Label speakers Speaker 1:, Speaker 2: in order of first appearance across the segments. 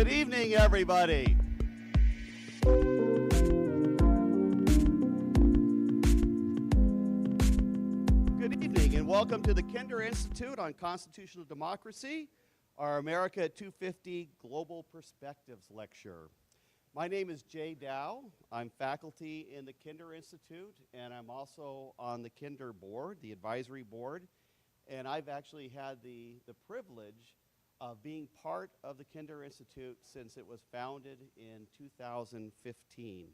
Speaker 1: Good evening, everybody. Good evening, and welcome to the Kinder Institute on Constitutional Democracy, our America at 250 Global Perspectives lecture. My name is Jay Dow. I'm faculty in the Kinder Institute, and I'm also on the Kinder board, the advisory board. And I've actually had the privilege of being part of the Kinder Institute since it was founded in 2015.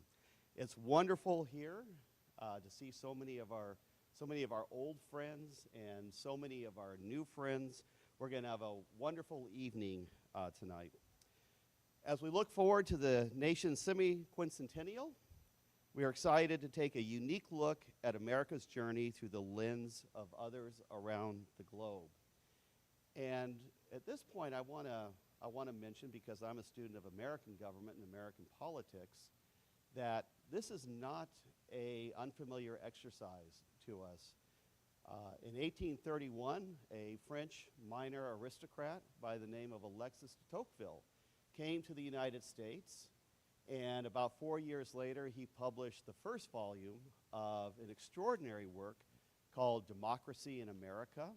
Speaker 1: It's wonderful here to see so many of our old friends and so many of our new friends. We're going to have a wonderful evening tonight. As we look forward to the nation's semi-quincentennial, we are excited to take a unique look at America's journey through the lens of others around the globe. And at this point, I want to mention, because I'm a student of American government and American politics, that this is not an unfamiliar exercise to us. In 1831, a French minor aristocrat by the name of Alexis de Tocqueville came to the United States, and about 4 years later, he published the first volume of an extraordinary work called Democracy in America.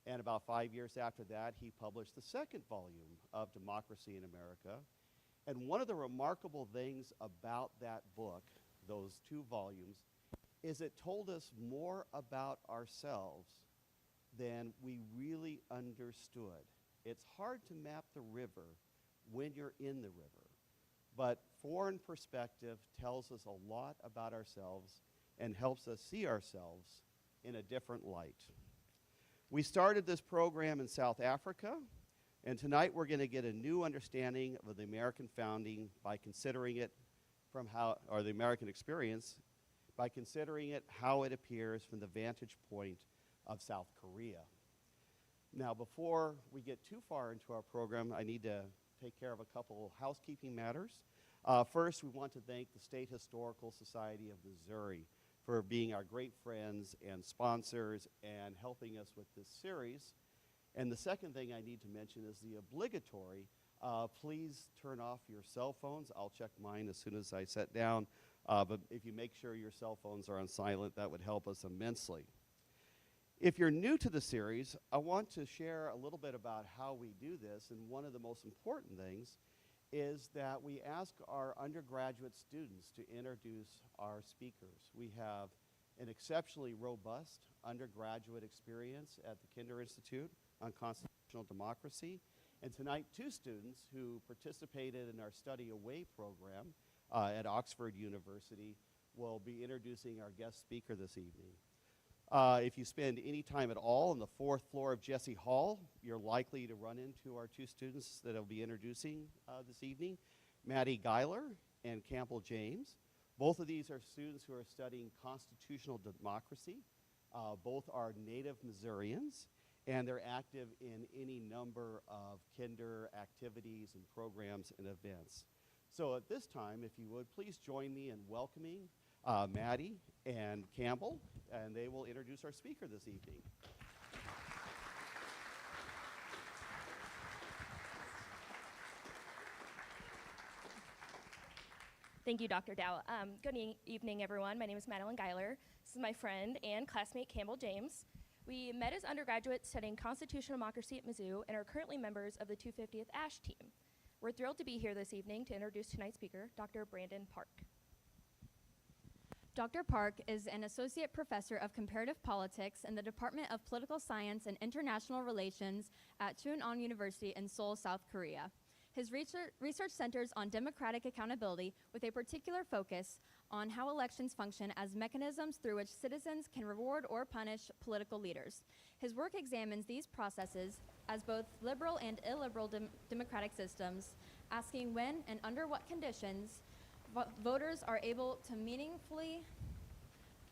Speaker 1: And about 5 years after that, he published the second volume of Democracy in America. And one of the remarkable things about that book, those two volumes, is it told us more about ourselves than we really understood. It's hard to map the river when you're in the river, but foreign perspective tells us a lot about ourselves and helps us see ourselves in a different light. We started this program in South Africa, and tonight we're going to get a new understanding of the American founding by considering it or the American experience, by considering it how it appears from the vantage point of South Korea. Now, before we get too far into our program, I need to take care of a couple housekeeping matters. First, we want to thank the State Historical Society of Missouri for being our great friends and sponsors and helping us with this series. And the second thing I need to mention is the obligatory, please turn off your cell phones. I'll check mine as soon as I sit down, but if you make sure your cell phones are on silent, that would help us immensely. If you're new to the series, I want to share a little bit about how we do this, and one of the most important things is that we ask our undergraduate students to introduce our speakers. We have an exceptionally robust undergraduate experience at the Kinder Institute on Constitutional Democracy, and tonight 2 students who participated in our Study Away program at Oxford University will be introducing our guest speaker this evening. If you spend any time at all on the 4th floor of Jesse Hall, you're likely to run into our 2 students that I'll be introducing this evening, Maddie Geiler and Campbell James. Both of these are students who are studying constitutional democracy. Both are native Missourians, and they're active in any number of Kinder activities and programs and events. So at this time, if you would, please join me in welcoming Maddie and Campbell, and they will introduce our speaker this evening.
Speaker 2: Thank you, Dr. Dow. Good evening, everyone. My name is Madeline Geiler. This is my friend and classmate, Campbell James. We met as undergraduates studying constitutional democracy at Mizzou and are currently members of the 250th ASH team. We're thrilled to be here this evening to introduce tonight's speaker, Dr. Brandon Park.
Speaker 3: Dr. Park is an associate professor of comparative politics in the Department of Political Science and International Relations at Chunan University in Seoul, South Korea. His research centers on democratic accountability with a particular focus on how elections function as mechanisms through which citizens can reward or punish political leaders. His work examines these processes as both liberal and illiberal democratic systems, asking when and under what conditions voters are able to meaningfully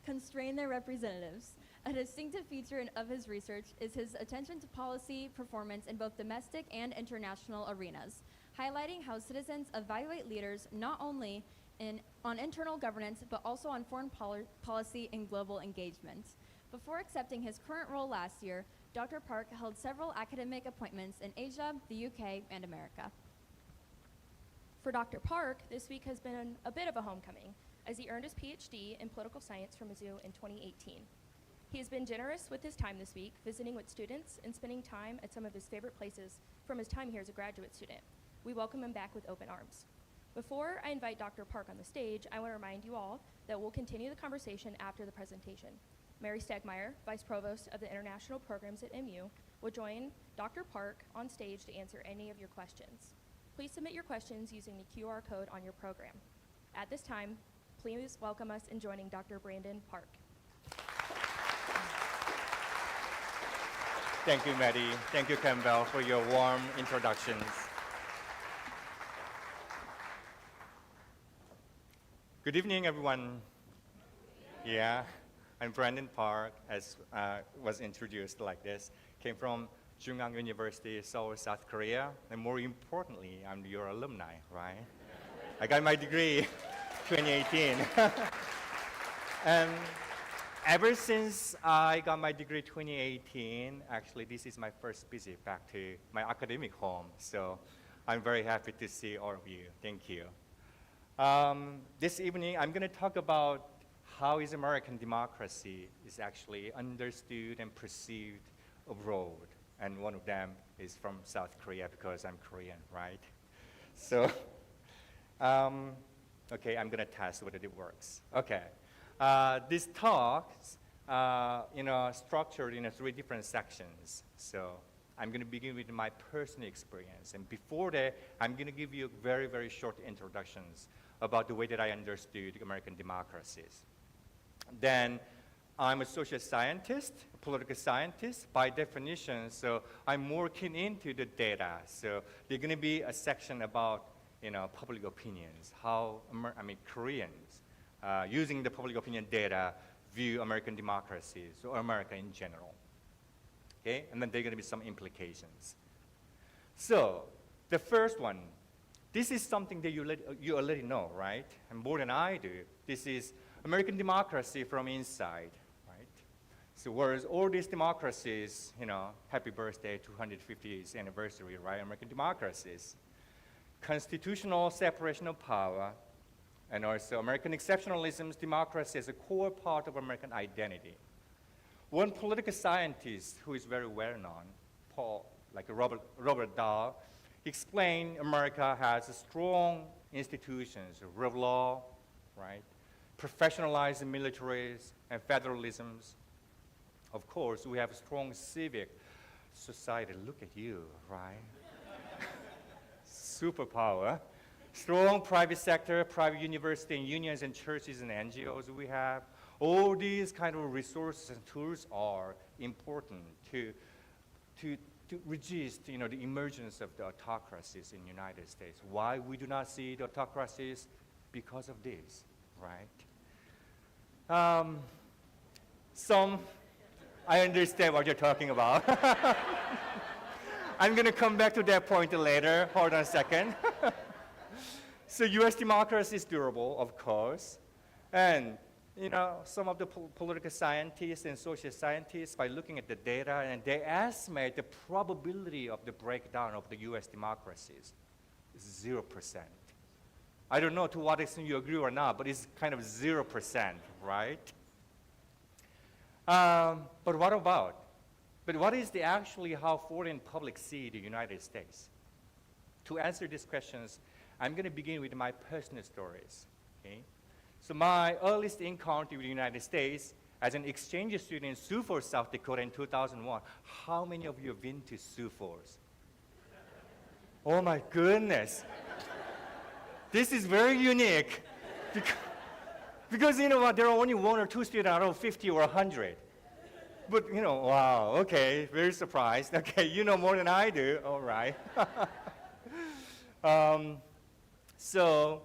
Speaker 3: constrain their representatives. A distinctive feature of his research is his attention to policy performance in both domestic and international arenas, highlighting how citizens evaluate leaders not only on internal governance, but also on foreign policy and global engagement. Before accepting his current role last year, Dr. Park held several academic appointments in Asia, the UK, and America.
Speaker 2: For Dr. Park, this week has been a bit of a homecoming, as he earned his PhD in political science from Mizzou in 2018. He has been generous with his time this week, visiting with students and spending time at some of his favorite places from his time here as a graduate student. We welcome him back with open arms. Before I invite Dr. Park on the stage, I want to remind you all that we'll continue the conversation after the presentation. Mary Stegmeyer, Vice Provost of the International Programs at MU, will join Dr. Park on stage to answer any of your questions. Please submit your questions using the QR code on your program. At this time, please welcome us in joining Dr. Brandon Park.
Speaker 4: Thank you, Maddie. Thank you, Campbell, for your warm introductions. Good evening, everyone. Yeah, I'm Brandon Park, as was introduced like this. Came from Jungang University, Seoul, South Korea. And more importantly, I'm your alumni, right? I got my degree 2018. And ever since I got my degree 2018, actually this is my first visit back to my academic home. So I'm very happy to see all of you. Thank you. This evening, I'm going to talk about how is American democracy is actually understood and perceived abroad. And one of them is from South Korea because I'm Korean, right? So, okay, I'm going to test whether it works. Okay. This talk, structured in 3 different sections. So I'm going to begin with my personal experience. And before that, I'm going to give you very, very short introductions about the way that I understood American democracies. Then I'm a social scientist, a political scientist by definition, so I'm more keen into the data. So there's going to be a section about public opinions, how Koreans using the public opinion data view American democracies or America in general. Okay, and then there are going to be some implications. So the first one, this is something that you already know, right? And more than I do. This is American democracy from inside, right? So whereas all these democracies, happy birthday, 250th anniversary, right? American democracies, constitutional separation of power, and also American exceptionalism's democracy is a core part of American identity. One political scientist who is very well known, Robert Dahl, explained America has strong institutions, rule of law, right? Professionalized militaries and federalisms. Of course, we have a strong civic society. Look at you, right? Superpower. Strong private sector, private university and unions and churches and NGOs we have. All these kind of resources and tools are important to resist, the emergence of the autocracies in the United States. Why we do not see the autocracies? Because of this, right? I understand what you're talking about. I'm going to come back to that point later. Hold on a second. So U.S. democracy is durable, of course. And some of the political scientists and social scientists, by looking at the data, and they estimate the probability of the breakdown of the U.S. democracies is 0%. I don't know to what extent you agree or not, but it's kind of 0%, right? But what about? But what is actually how foreign public see the United States? To answer these questions, I'm going to begin with my personal stories, okay? So my earliest encounter with the United States as an exchange student in Sioux Falls, South Dakota in 2001. How many of you have been to Sioux Falls? Oh my goodness. This is very unique because you know what, there are only 1 or 2 students out of 50 or 100. But wow, okay, very surprised. Okay, you know more than I do, all right. So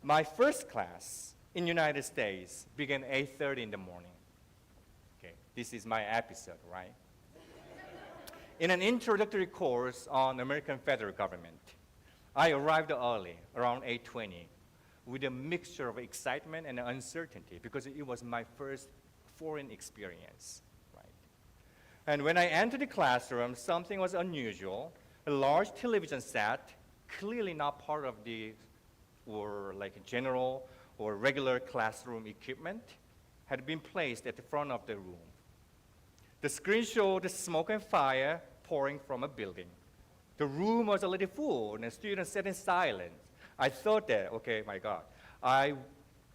Speaker 4: my first class in the United States began 8:30 in the morning. Okay, this is my episode, right? In an introductory course on American federal government, I arrived early, around 8:20, with a mixture of excitement and uncertainty because it was my first foreign experience, right? And when I entered the classroom, something was unusual. A large television set clearly not part of the or like general or regular classroom equipment, had been placed at the front of the room. The screen showed the smoke and fire pouring from a building. The room was already full, and the students sat in silence. I thought that, okay, my God, I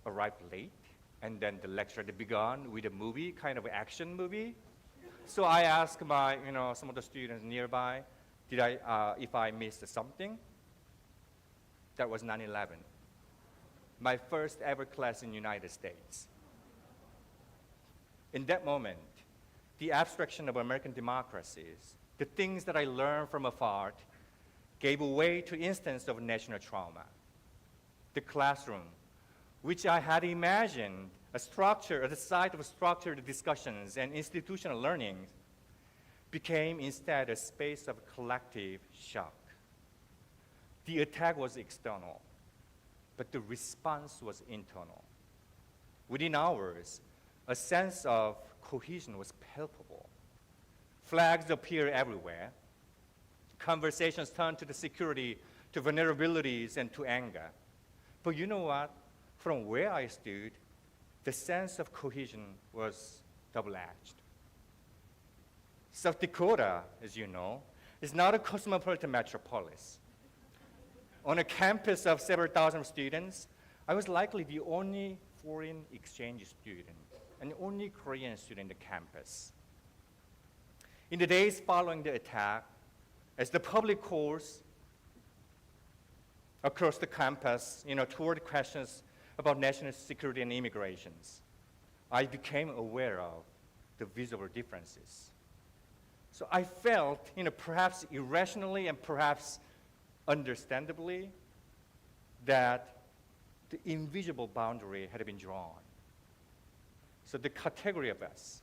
Speaker 4: arrived late, and then the lecture had begun with a movie, kind of action movie. So I asked some of the students nearby, if I missed something. That was 9/11, my first ever class in the United States. In that moment, the abstraction of American democracies, the things that I learned from afar, gave way to instance of national trauma. The classroom, which I had imagined a site of structured discussions and institutional learning, became instead a space of collective shock. The attack was external, but the response was internal. Within hours, a sense of cohesion was palpable. Flags appeared everywhere. Conversations turned to the security, to vulnerabilities, and to anger. But you know what? From where I stood, the sense of cohesion was double-edged. South Dakota, as you know, is not a cosmopolitan metropolis. On a campus of several thousand students, I was likely the only foreign exchange student and the only Korean student on the campus. In the days following the attack, as the public course across the campus, toward questions about national security and immigrations, I became aware of the visible differences. So I felt, perhaps irrationally and perhaps understandably, that the invisible boundary had been drawn. So the category of us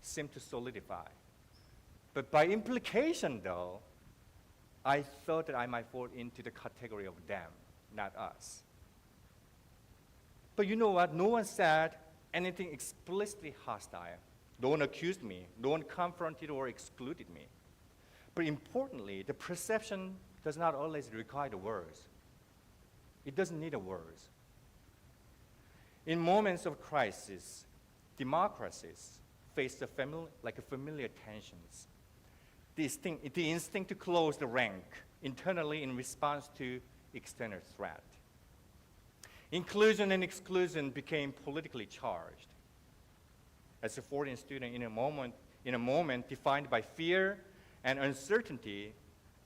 Speaker 4: seemed to solidify. But by implication, though, I thought that I might fall into the category of them, not us. But you know what? No one said anything explicitly hostile. No one accused me. No one confronted or excluded me. But importantly, the perception does not always require the words. It doesn't need the words. In moments of crisis, democracies face familiar tensions. The instinct to close the rank internally in response to external threat. Inclusion and exclusion became politically charged. As a foreign student in a moment defined by fear and uncertainty,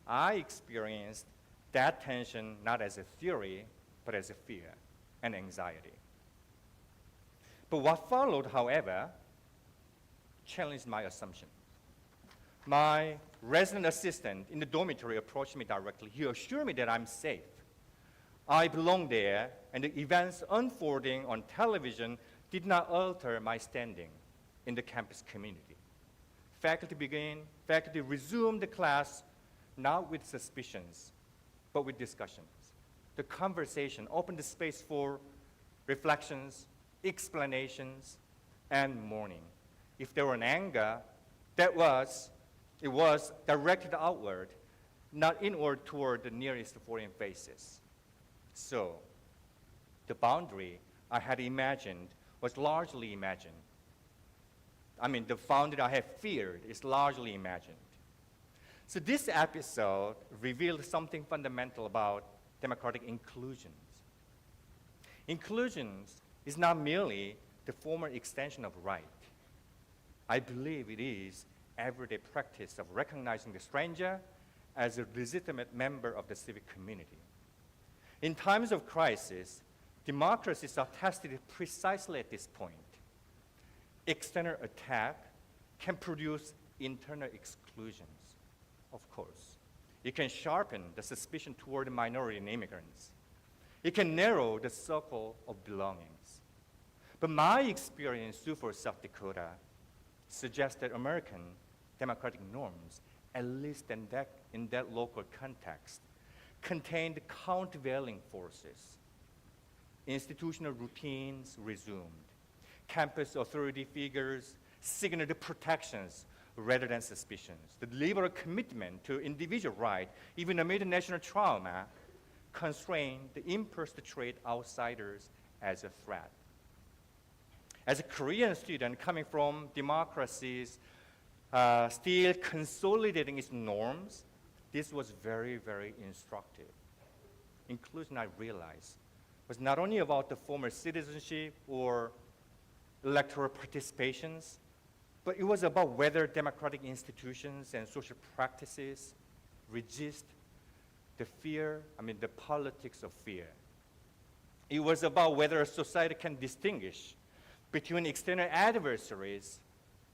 Speaker 4: I experienced that tension not as a theory, but as a fear and anxiety. But what followed, however, challenged my assumption. My resident assistant in the dormitory approached me directly. He assured me that I'm safe. I belong there, and the events unfolding on television did not alter my standing in the campus community. Faculty resumed the class, not with suspicions, but with discussions. The conversation opened the space for reflections, explanations, and mourning. If there were an anger, it was directed outward, not inward toward the nearest foreign faces. So, the boundary I had imagined was largely imagined. The boundary I had feared is largely imagined. So this episode revealed something fundamental about democratic inclusions. Inclusions is not merely the formal extension of right. I believe it is everyday practice of recognizing the stranger as a legitimate member of the civic community. In times of crisis, democracies are tested precisely at this point. External attack can produce internal exclusions, of course. It can sharpen the suspicion toward minority and immigrants. It can narrow the circle of belongings. But my experience for South Dakota suggests that American democratic norms, at least in that local context, contained countervailing forces. Institutional routines resumed. Campus authority figures signaled the protections rather than suspicions. The liberal commitment to individual right, even amid national trauma, constrained the impulse to treat outsiders as a threat. As a Korean student coming from democracies still consolidating its norms, this was very, very instructive. Inclusion, I realized, was not only about the formal citizenship or electoral participations, but it was about whether democratic institutions and social practices resist the politics of fear. It was about whether a society can distinguish between external adversaries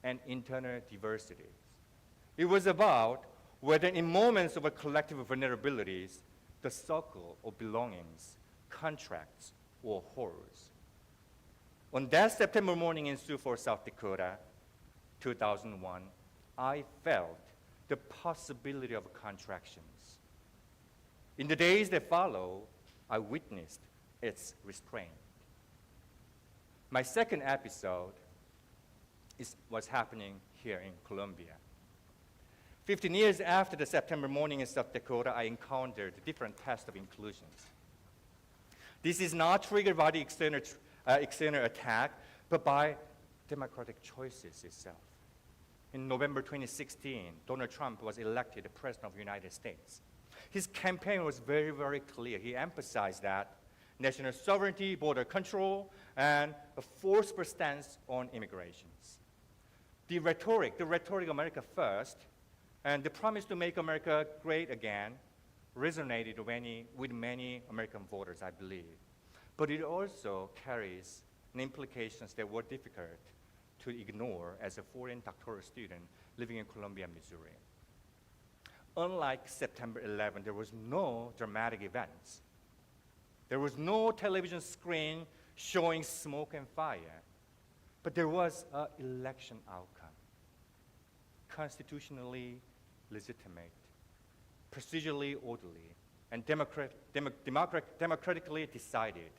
Speaker 4: and internal diversities. It was about whether in moments of a collective vulnerabilities, the circle of belongings contracts or horrors. On that September morning in Sioux Falls, South Dakota, 2001, I felt the possibility of contractions. In the days that followed, I witnessed its restraint. My second episode was happening here in Columbia. 15 years after the September morning in South Dakota, I encountered different tests of inclusion. This is not triggered by the external attack, but by democratic choices itself. In November 2016, Donald Trump was elected President of the United States. His campaign was very, very clear. He emphasized that national sovereignty, border control, and a forceful stance on immigrations. The rhetoric America first, and the promise to make America great again resonated with many American voters, I believe. But it also carries implications that were difficult to ignore as a foreign doctoral student living in Columbia, Missouri. Unlike September 11, there was no dramatic events. There was no television screen showing smoke and fire, but there was an election outcome, constitutionally legitimate, procedurally orderly, and democratically decided.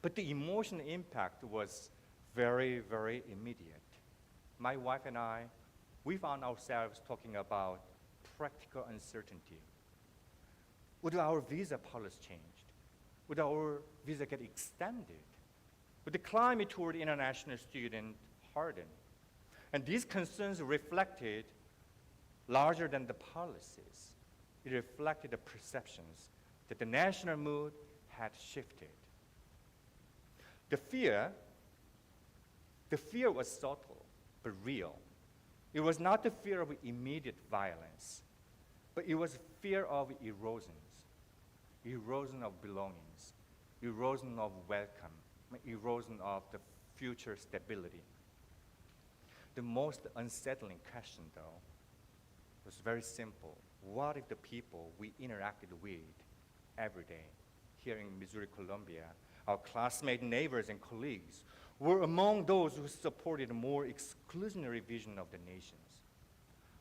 Speaker 4: But the emotional impact was very, very immediate. My wife and I, we found ourselves talking about practical uncertainty. Would our visa policy change? Would our visa get extended? Would the climate toward international students harden? And these concerns reflected larger than the policies. It reflected the perceptions that the national mood had shifted. The fear was subtle but real. It was not the fear of immediate violence, but it was fear of erosion of belongings, erosion of welcome, erosion of the future stability. The most unsettling question, though, was very simple. What if the people we interacted with every day here in Missouri, Columbia, our classmates, neighbors, and colleagues, were among those who supported a more exclusionary vision of the nations?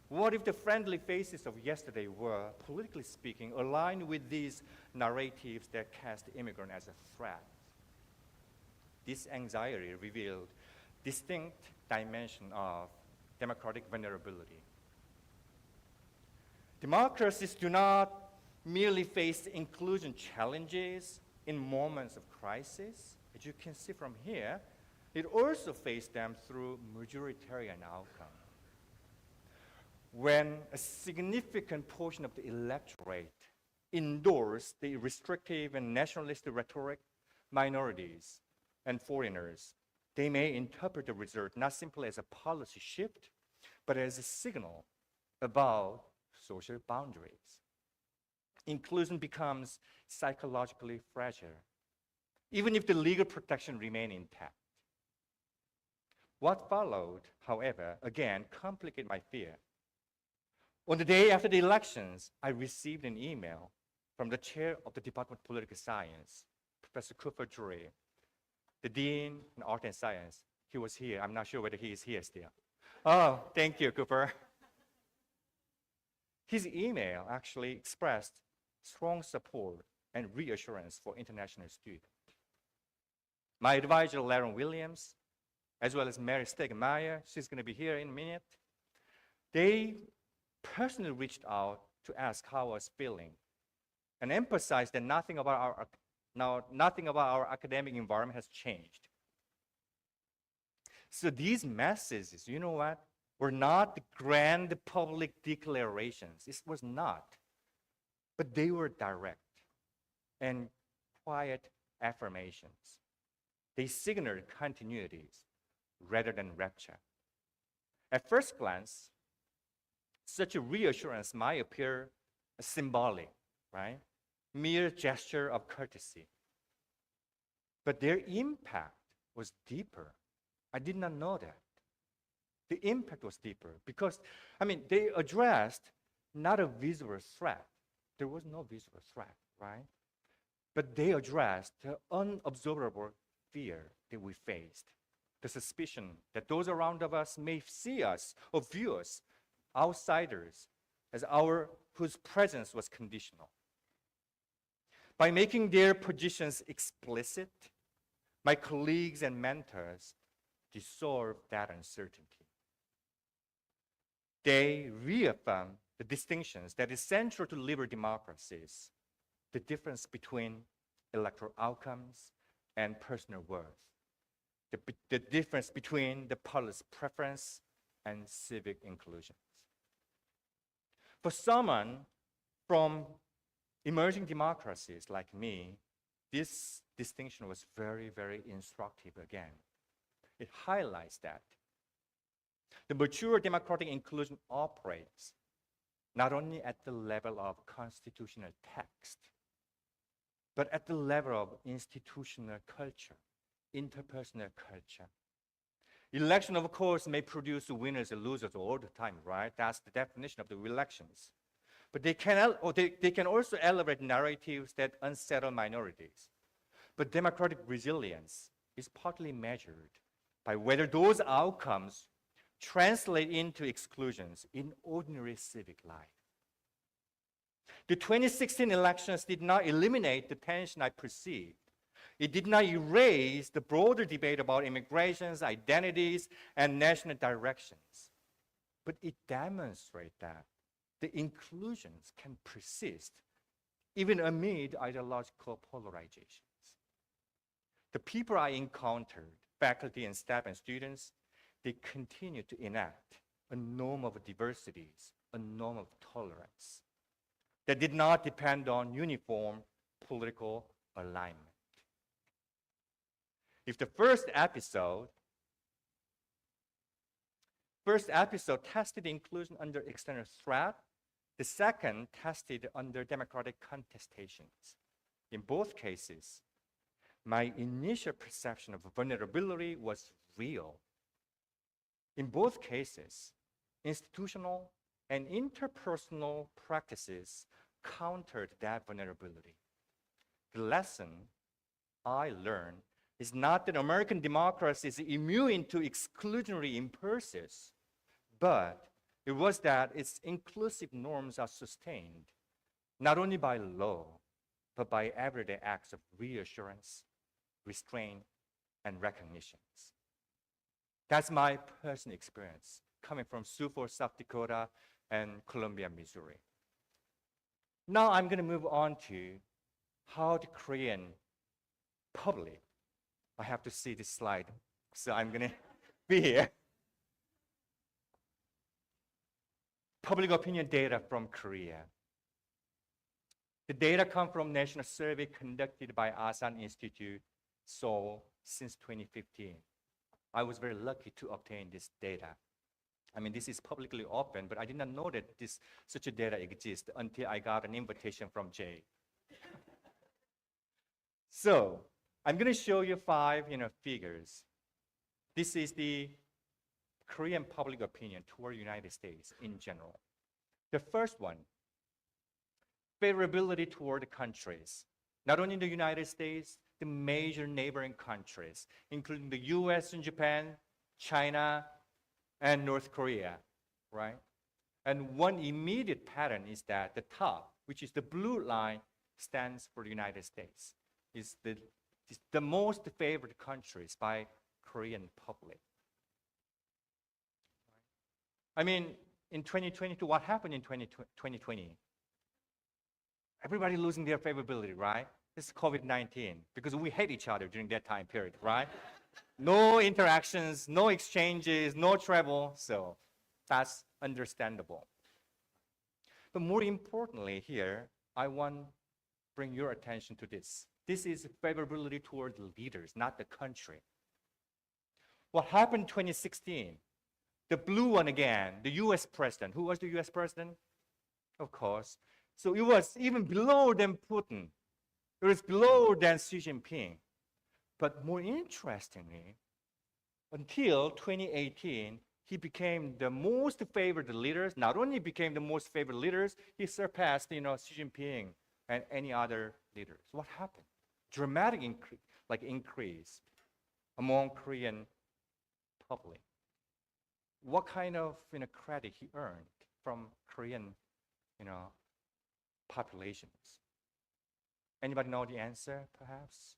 Speaker 4: What if the friendly faces of yesterday were, politically speaking, aligned with these narratives that cast immigrants as a threat? This anxiety revealed distinct dimension of democratic vulnerability. Democracies do not merely face inclusion challenges in moments of crisis. As you can see from here, it also faced them through majoritarian outcome. When a significant portion of the electorate endorsed the restrictive and nationalistic rhetoric, minorities and foreigners, they may interpret the result not simply as a policy shift, but as a signal about social boundaries. Inclusion becomes psychologically fragile, even if the legal protection remain intact. What followed, however, again, complicated my fear. On the day after the elections, I received an email from the chair of the Department of Political Science, Professor Cooper Drury, the Dean in Art and Science. He was here. I'm not sure whether he is here still. Oh, thank you, Cooper. His email actually expressed strong support and reassurance for international students. My advisor, Laren Williams, as well as Mary Stegmeyer, she's going to be here in a minute, They personally reached out to ask how I was feeling and emphasized that nothing about our academic environment has changed. So these messages, you know what, were not grand public declarations. It was not. But they were direct and quiet affirmations. They signaled continuities rather than rupture. At first glance, such a reassurance might appear symbolic, right? Mere gesture of courtesy. But their impact was deeper. I did not know that. The impact was deeper because, they addressed not a visible threat. There was no visible threat, right? But they addressed the unobservable fear that we faced, the suspicion that those around of us may see us or view us, outsiders, as whose presence was conditional. By making their positions explicit, my colleagues and mentors dissolved that uncertainty. They reaffirmed the distinctions that is central to liberal democracies, the difference between electoral outcomes and personal worth, the difference between the policy preference and civic inclusions. For someone from emerging democracies like me, this distinction was very, very instructive again. It highlights that the mature democratic inclusion operates not only at the level of constitutional text, but at the level of institutional culture, interpersonal culture. Election, of course, may produce winners and losers all the time, right? That's the definition of the elections. But they can also elevate narratives that unsettle minorities. But democratic resilience is partly measured by whether those outcomes translate into exclusions in ordinary civic life. The 2016 elections did not eliminate the tension I perceived. It did not erase the broader debate about immigrations, identities, and national directions. But it demonstrates that the inclusions can persist even amid ideological polarizations. The people I encountered, faculty and staff and students, they continue to enact a norm of diversities, a norm of tolerance that did not depend on uniform political alignment. If the first episode tested inclusion under external threat, the second tested under democratic contestations. In both cases, my initial perception of vulnerability was real. In both cases, institutional and interpersonal practices countered that vulnerability. The lesson I learned is not that American democracy is immune to exclusionary impulses, but it was that its inclusive norms are sustained, not only by law, but by everyday acts of reassurance, restraint, and recognitions. That's my personal experience, coming from Sioux Falls, South Dakota, and Columbia, Missouri. Now I'm going to move on to how the Korean public, I have to see this slide, so I'm going to be here. Public opinion data from Korea. The data come from national survey conducted by Asan Institute, Seoul, since 2015. I was very lucky to obtain this data. This is publicly open, but I did not know that such a data exists until I got an invitation from Jay. So I'm going to show you 5 figures. This is the Korean public opinion toward the United States in general. The first one, favorability toward the countries. Not only the United States, the major neighboring countries, including the US and Japan, China, and North Korea, right? And one immediate pattern is that the top, which is the blue line, stands for the United States. It's the most favored countries by Korean public. in 2022, what happened in 2020? Everybody losing their favorability, right? This is COVID-19, because we hate each other during that time period, right? No interactions, no exchanges, no travel, so that's understandable. But more importantly here, I want to bring your attention to this. This is favorability toward the leaders, not the country. What happened in 2016? The blue one again, the US president. Who was the US president? Of course. So it was even below than Putin. It was below than Xi Jinping. But more interestingly, until 2018, he became the most favored leaders. Not only became the most favored leaders, he surpassed, Xi Jinping and any other leaders. What happened? Dramatic increase among Korean public. What kind of credit he earned from Korean populations? Anybody know the answer, perhaps?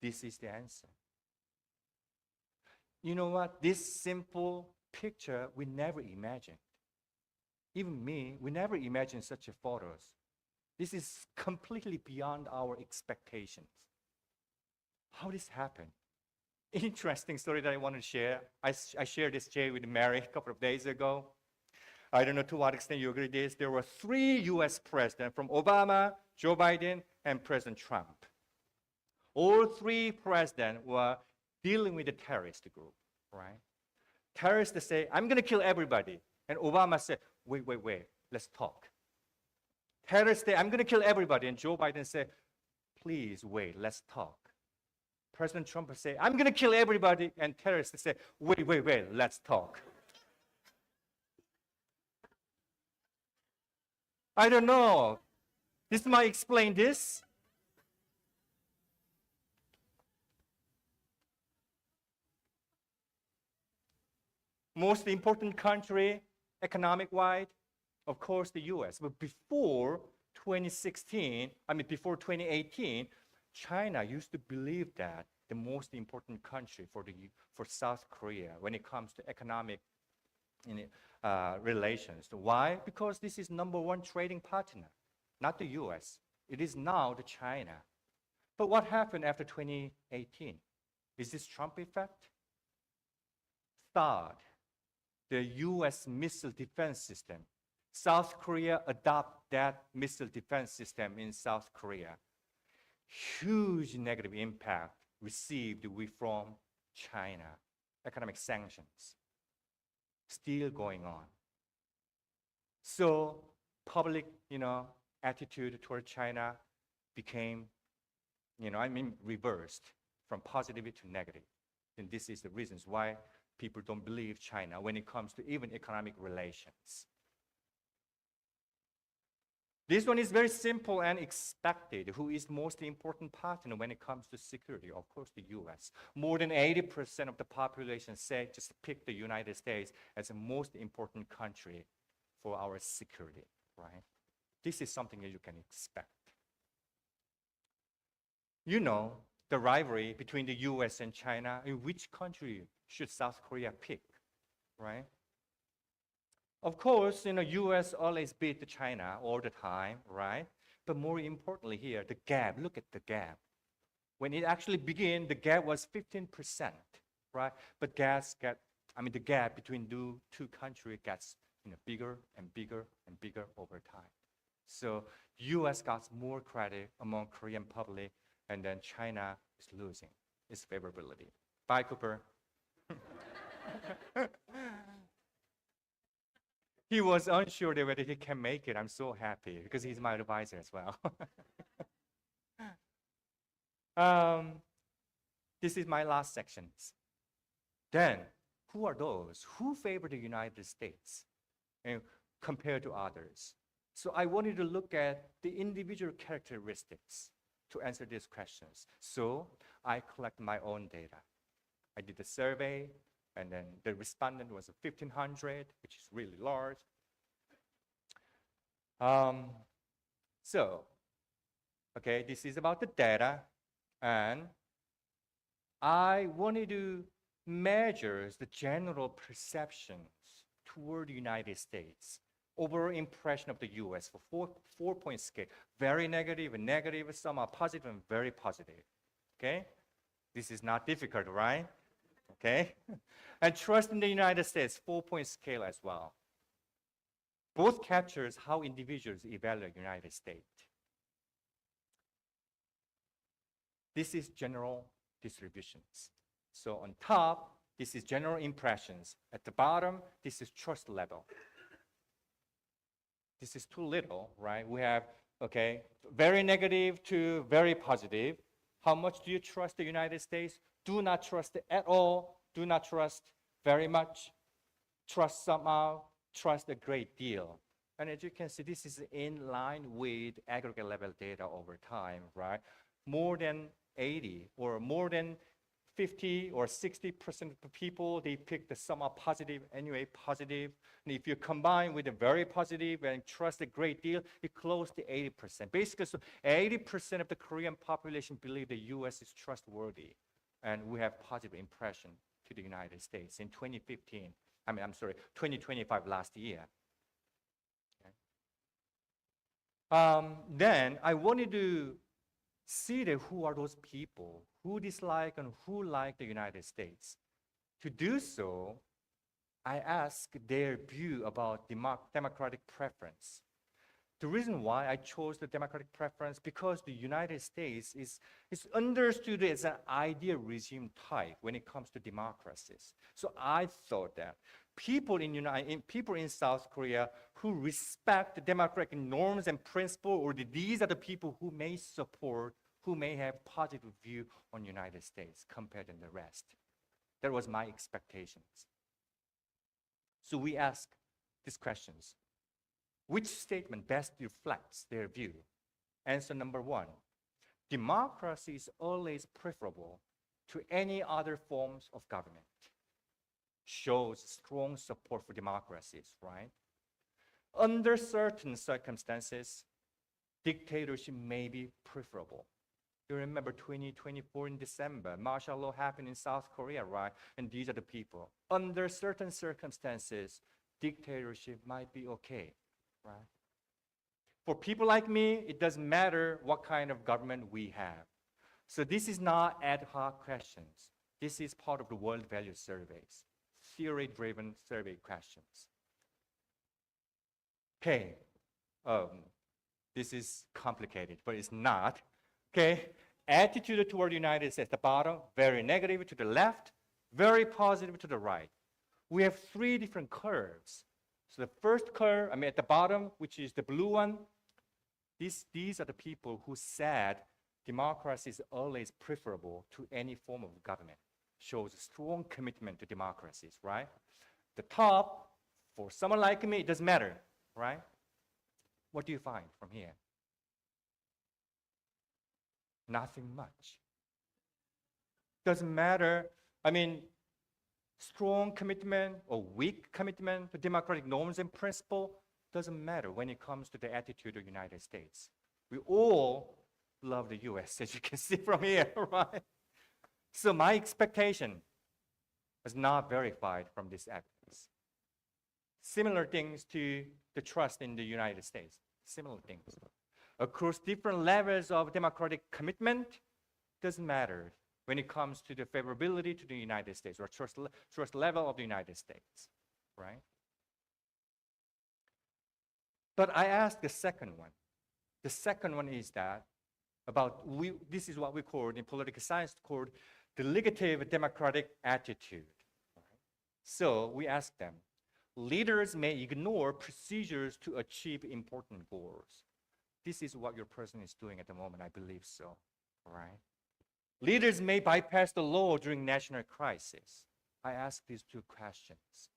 Speaker 4: This is the answer. You know what? This simple picture we never imagined. Even me, we never imagined such a photos. This is completely beyond our expectations. How this happened? Interesting story that I want to share. I shared this, Jay, with Mary a couple of days ago. I don't know to what extent you agree with this. There were 3 US presidents, from Obama, Joe Biden, and President Trump. All 3 presidents were dealing with the terrorist group, right? Terrorists say, I'm going to kill everybody. And Obama said, wait, let's talk. Terrorists say, I'm going to kill everybody. And Joe Biden said, please wait, let's talk. President Trump would say, I'm going to kill everybody. And terrorists say, wait, let's talk. I don't know. This might explain this. Most important country, economic-wide, of course, the US. But before 2018, China used to believe that the most important country for South Korea when it comes to economic relations. Why? Because this is #1 trading partner, not the US. It is now the China. But what happened after 2018? Is this Trump effect? THAAD, the US missile defense system. South Korea adopt that missile defense system in South Korea. Huge negative impact received from China. Economic sanctions still going on. So public, attitude toward China became, reversed from positive to negative. And this is the reasons why people don't believe China when it comes to even economic relations. This one is very simple and expected. Who is most important partner when it comes to security? Of course, the US. More than 80% of the population say just pick the United States as the most important country for our security, right? This is something that you can expect. The rivalry between the US and China, in which country should South Korea pick, right? Of course, US always beat China all the time, right? But more importantly here, the gap, look at the gap. When it actually began, the gap was 15%, right? But the gap between the 2 countries gets bigger and bigger and bigger over time. So US got more credit among Korean public, and then China is losing its favorability. Bye, Cooper. He was unsure whether he can make it. I'm so happy because he's my advisor as well. This is my last section. Then, who are those who favor the United States compared to others? So I wanted to look at the individual characteristics to answer these questions. So I collected my own data. I did a survey, and then the respondent was 1,500, which is really large. This is about the data, and I wanted to measure the general perceptions toward the United States. Overall impression of the US for four-point scale. Very negative, negative, some are positive, and very positive. Okay? This is not difficult, right? Okay? And trust in the United States, 4-point scale as well. Both captures how individuals evaluate the United States. This is general distributions. So on top, this is general impressions. At the bottom, this is trust level. This is too little, right? We have, okay, very negative to very positive. How much do you trust the United States? Do not trust it at all. Do not trust very much. Trust somehow. Trust a great deal. And as you can see, this is in line with aggregate level data over time, right? More than 80 or more than 50 or 60% of the people, they pick the somehow positive, anyway positive. And if you combine with the very positive and trust a great deal, it close to 80%. Basically, so 80% of the Korean population believe the US is trustworthy. And we have positive impression to the United States in 2015. 2025 last year. Okay. Then I wanted to see who are those people who dislike and who like the United States. To do so, I asked their view about democratic preference. The reason why I chose the democratic preference because the United States is understood as an ideal regime type when it comes to democracies. So I thought that people in South Korea who respect the democratic norms and principles, or these are the people who may support, who may have positive view on United States compared to the rest. That was my expectations. So we asked these questions. Which statement best reflects their view? Answer number 1. Democracy is always preferable to any other forms of government. Shows strong support for democracies, right? Under certain circumstances, dictatorship may be preferable. You remember 2024 in December, martial law happened in South Korea, right? And these are the people. Under certain circumstances, dictatorship might be okay, right? For people like me, it doesn't matter what kind of government we have. So this is not ad hoc questions. This is part of the world value surveys, theory-driven survey questions. Okay, this is complicated, but it's not. Okay, attitude toward the United States, the bottom, very negative to the left, very positive to the right. We have 3 different curves. So the first curve, at the bottom, which is the blue one, these are the people who said democracy is always preferable to any form of government. Shows a strong commitment to democracies, right? The top, for someone like me, it doesn't matter, right? What do you find from here? Nothing much. Doesn't matter. Strong commitment or weak commitment to democratic norms and principle doesn't matter when it comes to the attitude of the United States. We all love the US, as you can see from here, right? So my expectation was not verified from this evidence. Similar things to the trust in the United States. Similar things. Across different levels of democratic commitment, doesn't matter when it comes to the favorability to the United States or trust level of the United States, right? But I asked the second one. The second one is that this is what we call in political science called the negative democratic attitude. Right? So we asked them, leaders may ignore procedures to achieve important goals. This is what your person is doing at the moment, I believe so, right? Leaders may bypass the law during national crisis. I asked these 2 questions.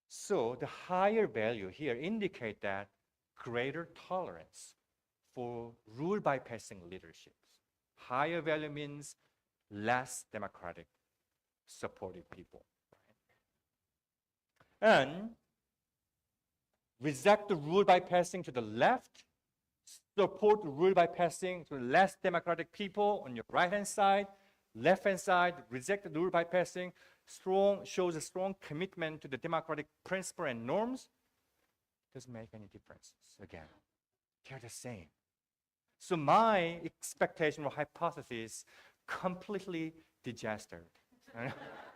Speaker 4: So the higher value here indicate that greater tolerance for rule bypassing leaderships. Higher value means less democratic, supportive people. Right? And reject the rule bypassing to the left, support the rule bypassing to less democratic people on your right-hand side, left-hand side, reject the rule bypassing, shows a strong commitment to the democratic principle and norms, doesn't make any difference. Again, they're the same. So my expectation or hypothesis completely disaster.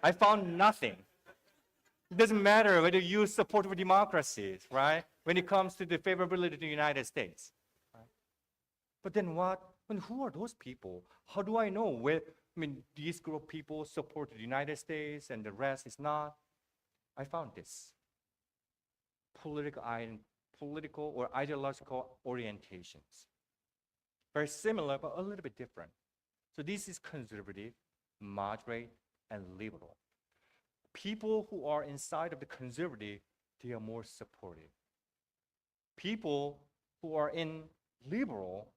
Speaker 4: I found nothing. It doesn't matter whether you support for democracies, right? When it comes to the favorability to the United States. Right? But then what? I mean, who are those people? How do I know where? I mean, these group of people support the United States and the rest is not. I found this. Political or ideological orientations. Very similar, but a little bit different. So this is conservative, moderate, and liberal. People who are inside of the conservative, they are more supportive. People who are in liberal,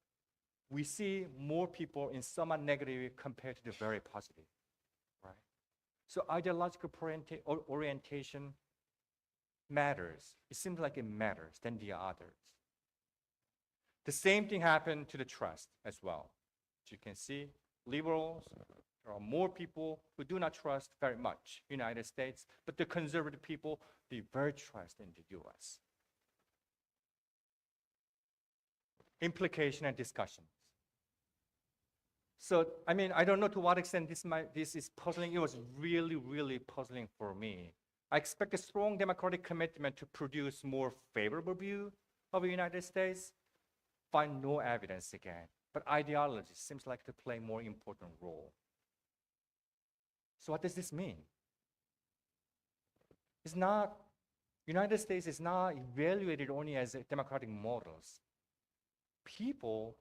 Speaker 4: we see more people in somewhat negative compared to the very positive, right? So ideological orientation matters. It seems like it matters than the others. The same thing happened to the trust as well. As you can see, liberals, there are more people who do not trust very much United States, but the conservative people, they very trust in the US. Implication and discussions. So, I mean, I don't know to what extent this is puzzling. It was really, really puzzling for me. I expect a strong democratic commitment to produce more favorable view of the United States. Find no evidence again, but ideology seems like to play a more important role. So what does this mean? It's not, United States is not evaluated only as democratic models. People,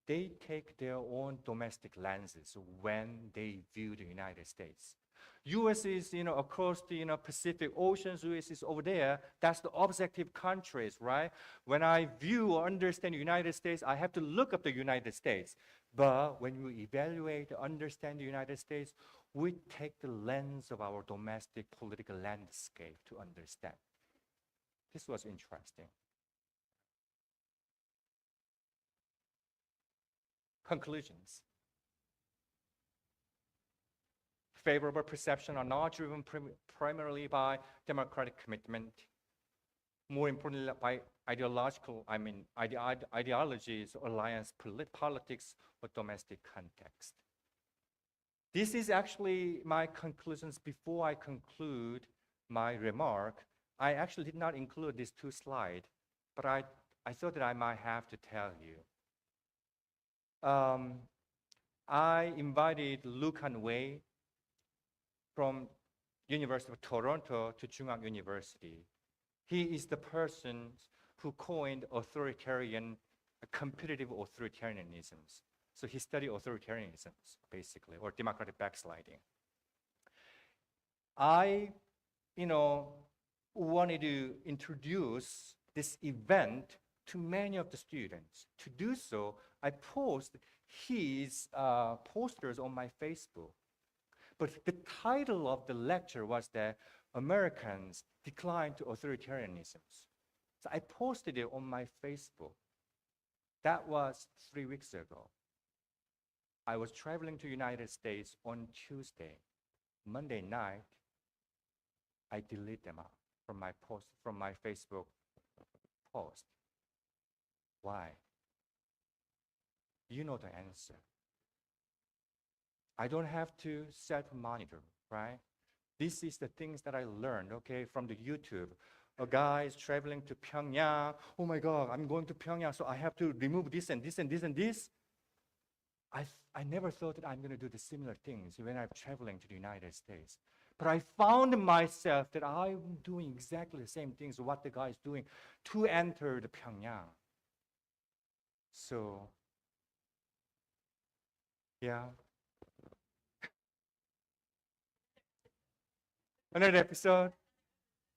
Speaker 4: they take their own domestic lenses when they view the United States. US is, across the, Pacific Oceans, US is over there. That's the objective countries, right? When I view or understand the United States, I have to look up the United States. But when we evaluate, understand the United States, we take the lens of our domestic political landscape to understand. This was interesting. Conclusions. Favorable perception are not driven primarily by democratic commitment, more importantly by ideologies, alliance, politics, or domestic context. This is actually my conclusions before I conclude my remark. I actually did not include these two slides, but I thought that I might have to tell you. I invited Luke Han Wei from University of Toronto to Chungang University. He is the person who coined competitive authoritarianisms. So he studied authoritarianisms, basically, or democratic backsliding. I, wanted to introduce this event to many of the students. To do so, I posted his posters on my Facebook. But the title of the lecture was that Americans decline to authoritarianisms. So I posted it on my Facebook. That was 3 weeks ago. I was traveling to the United States on Tuesday. Monday night, I deleted them out from my Facebook post. Why? You know the answer. I don't have to self-monitor, right? This is the things that I learned, okay, from the YouTube. A guy is traveling to Pyongyang. Oh my God, I'm going to Pyongyang, so I have to remove this and this and this and this. I never thought that I'm going to do the similar things when I'm traveling to the United States. But I found myself that I'm doing exactly the same things what the guy is doing to enter the Pyongyang. So, yeah. Another episode?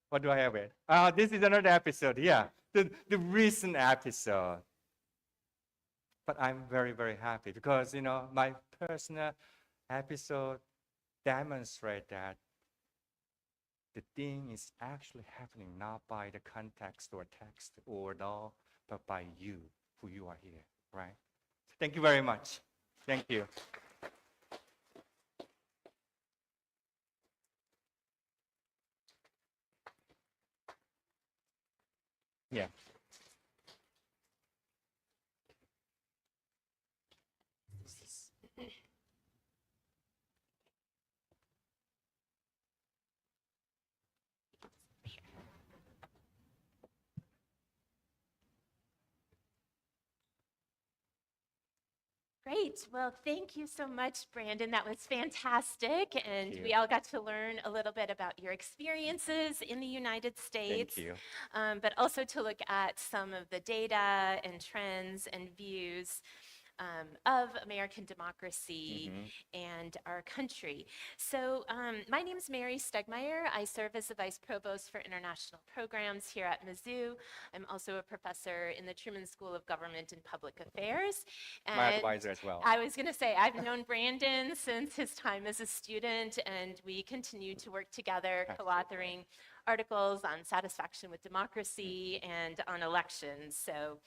Speaker 4: What do I have it? This is another episode, yeah. The recent episode. But I'm very, very happy because, my personal episode demonstrate that the thing is actually happening not by the context or text or law, but by you, who you are here, right? Thank you very much. Thank you. Yeah.
Speaker 5: Great. Well, thank you so much, Brandon. That was fantastic. And
Speaker 4: you.
Speaker 5: we all got to learn a little bit about your experiences in the United States,
Speaker 4: Thank you.
Speaker 5: but also to look at some of the data and trends and views of American democracy and our country. So my name is Mary Stegmeyer. I serve as the Vice Provost for International Programs here at Mizzou. I'm also a professor in the Truman School of Government and Public Affairs.
Speaker 4: My advisor as well.
Speaker 5: I was going to say, I've known Brandon since his time as a student, and we continue to work together, co-authoring articles on satisfaction with democracy and on elections. So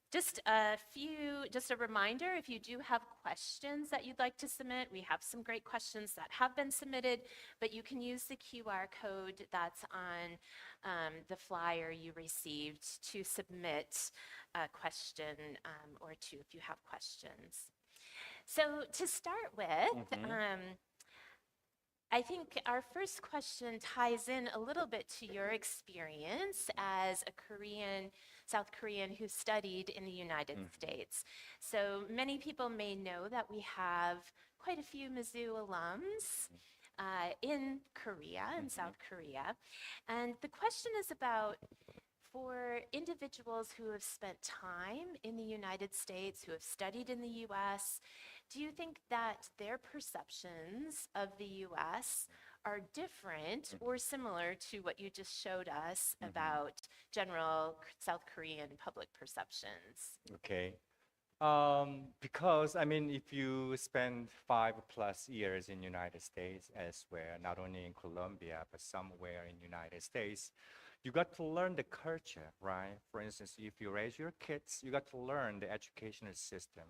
Speaker 5: just a reminder, if you do have questions that you'd like to submit, we have some great questions that have been submitted, but you can use the QR code that's on the flyer you received to submit a question or two if you have questions. So to start with, I think our first question ties in a little bit to your experience as a South Korean who studied in the United States. So many people may know that we have quite a few Mizzou alums in Korea, in South Korea. And the question is about, for individuals who have spent time in the United States, who have studied in the US, do you think that their perceptions of the US are different or similar to what you just showed us about general South Korean public perceptions?
Speaker 4: Okay. Because, I mean, if you spend 5+ years in United States elsewhere, not only in Colombia, but somewhere in United States, you got to learn the culture, right? For instance, if you raise your kids, you got to learn the educational system.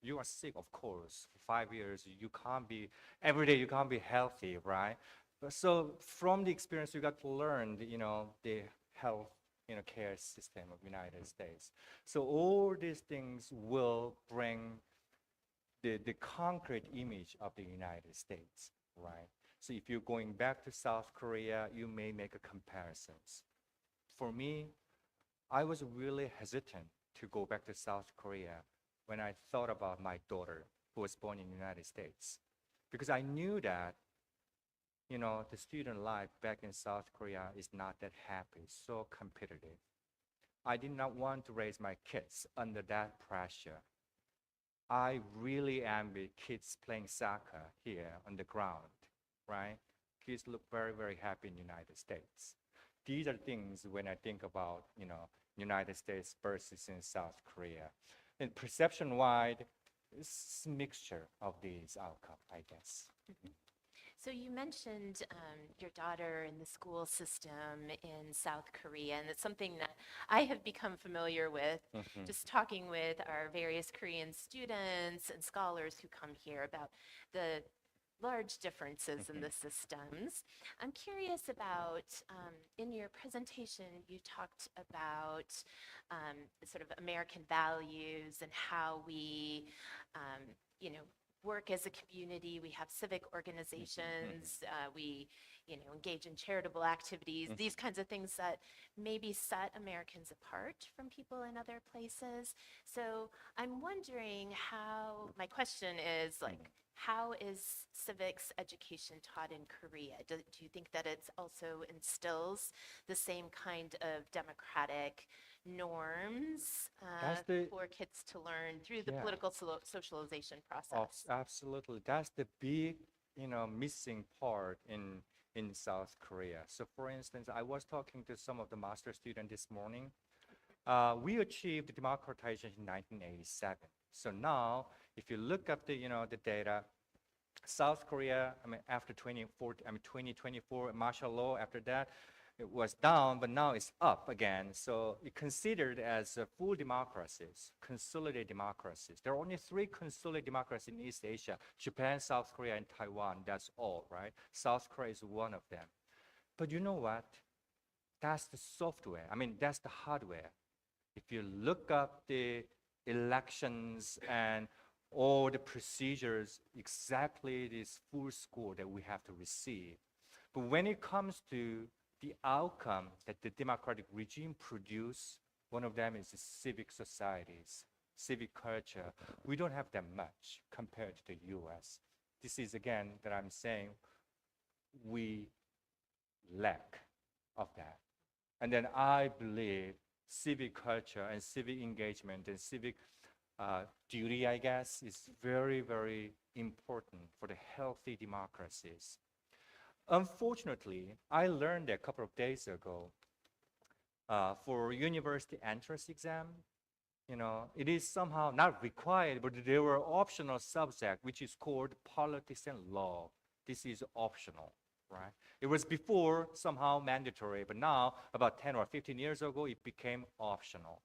Speaker 4: You are sick, of course. For 5 years, you can't be, every day you can't be healthy, right? But so from the experience, you got to learn, the health, care system of United States. So all these things will bring the concrete image of the United States, right? So if you're going back to South Korea, you may make a comparisons. For me, I was really hesitant to go back to South Korea when I thought about my daughter who was born in the United States. Because I knew that, the student life back in South Korea is not that happy, so competitive. I did not want to raise my kids under that pressure. I really envy kids playing soccer here on the ground, right? Kids look very, very happy in the United States. These are things when I think about, United States versus in South Korea. And perception-wise, it's a mixture of these outcomes, I guess.
Speaker 5: So you mentioned your daughter in the school system in South Korea, and it's something that I have become familiar with just talking with our various Korean students and scholars who come here about the large differences in the systems. I'm curious about, in your presentation, you talked about the sort of American values and how we, work as a community. We have civic organizations. We, engage in charitable activities. These kinds of things that maybe set Americans apart from people in other places. So I'm wondering how. My question is how is civics education taught in Korea? Do you think that it also instills the same kind of democratic norms for kids to learn through the political socialization process?
Speaker 4: Absolutely. That's the big, missing part in South Korea. So for instance, I was talking to some of the master students this morning. We achieved democratization in 1987. So now, if you look up the, the data, South Korea, after 2024 martial law, after that, it was down, but now it's up again. So it's considered as full democracies, consolidated democracies. There are only 3 consolidated democracies in East Asia: Japan, South Korea, and Taiwan. That's all, right? South Korea is one of them. But you know what? That's the software. I mean, that's the hardware. If you look up the elections and all the procedures, exactly this full score that we have to receive. But when it comes to the outcome that the democratic regime produce, one of them is the civic societies, civic culture. We don't have that much compared to the US. This is again that I'm saying we lack of that. And then I believe civic culture and civic engagement and civic duty, I guess, is very, very important for the healthy democracies. Unfortunately, I learned a couple of days ago for university entrance exam, it is somehow not required, but there were optional subject which is called politics and law. This is optional, right? It was before somehow mandatory, but now about 10 or 15 years ago, it became optional.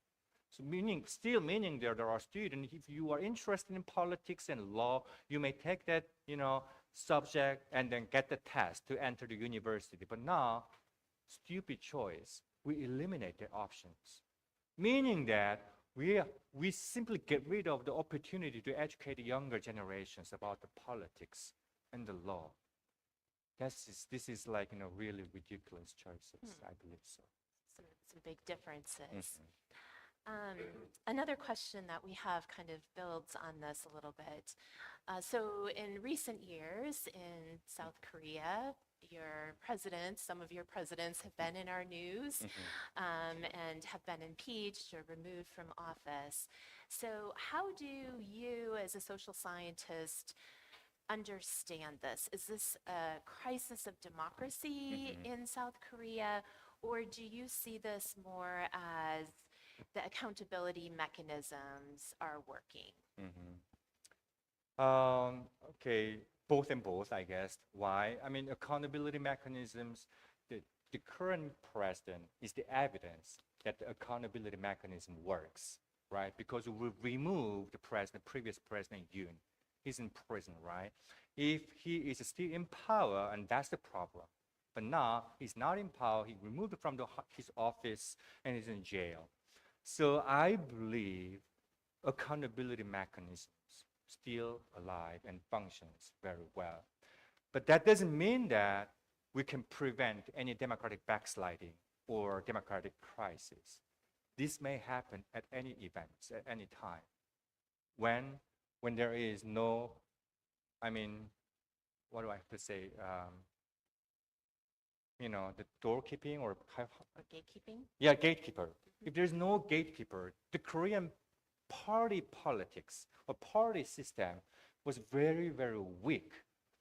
Speaker 4: So still meaning there are students, if you are interested in politics and law, you may take that, subject and then get the test to enter the university. But now, stupid choice, we eliminate the options. Meaning that we simply get rid of the opportunity to educate the younger generations about the politics and the law. This is like, really ridiculous choices, I believe so.
Speaker 5: Some big differences. Another question that we have kind of builds on this a little bit. So in recent years in South Korea, some of your presidents have been in our news and have been impeached or removed from office. So how do you as a social scientist understand this? Is this a crisis of democracy in South Korea, or do you see this more as the accountability mechanisms are working?
Speaker 4: Okay, both and both, I guess. Why? I mean, accountability mechanisms, the current president is the evidence that the accountability mechanism works, right? Because we removed the previous president, Yoon. He's in prison, right? If he is still in power, and that's the problem. But now he's not in power, he removed from his office and he's in jail. So I believe accountability mechanisms still alive and functions very well. But that doesn't mean that we can prevent any democratic backsliding or democratic crisis. This may happen at any events, at any time. When there is no, what do I have to say? The doorkeeping or
Speaker 5: gatekeeping?
Speaker 4: Yeah, gatekeeper. If there's no gatekeeper, the Korean party politics or party system was very, very weak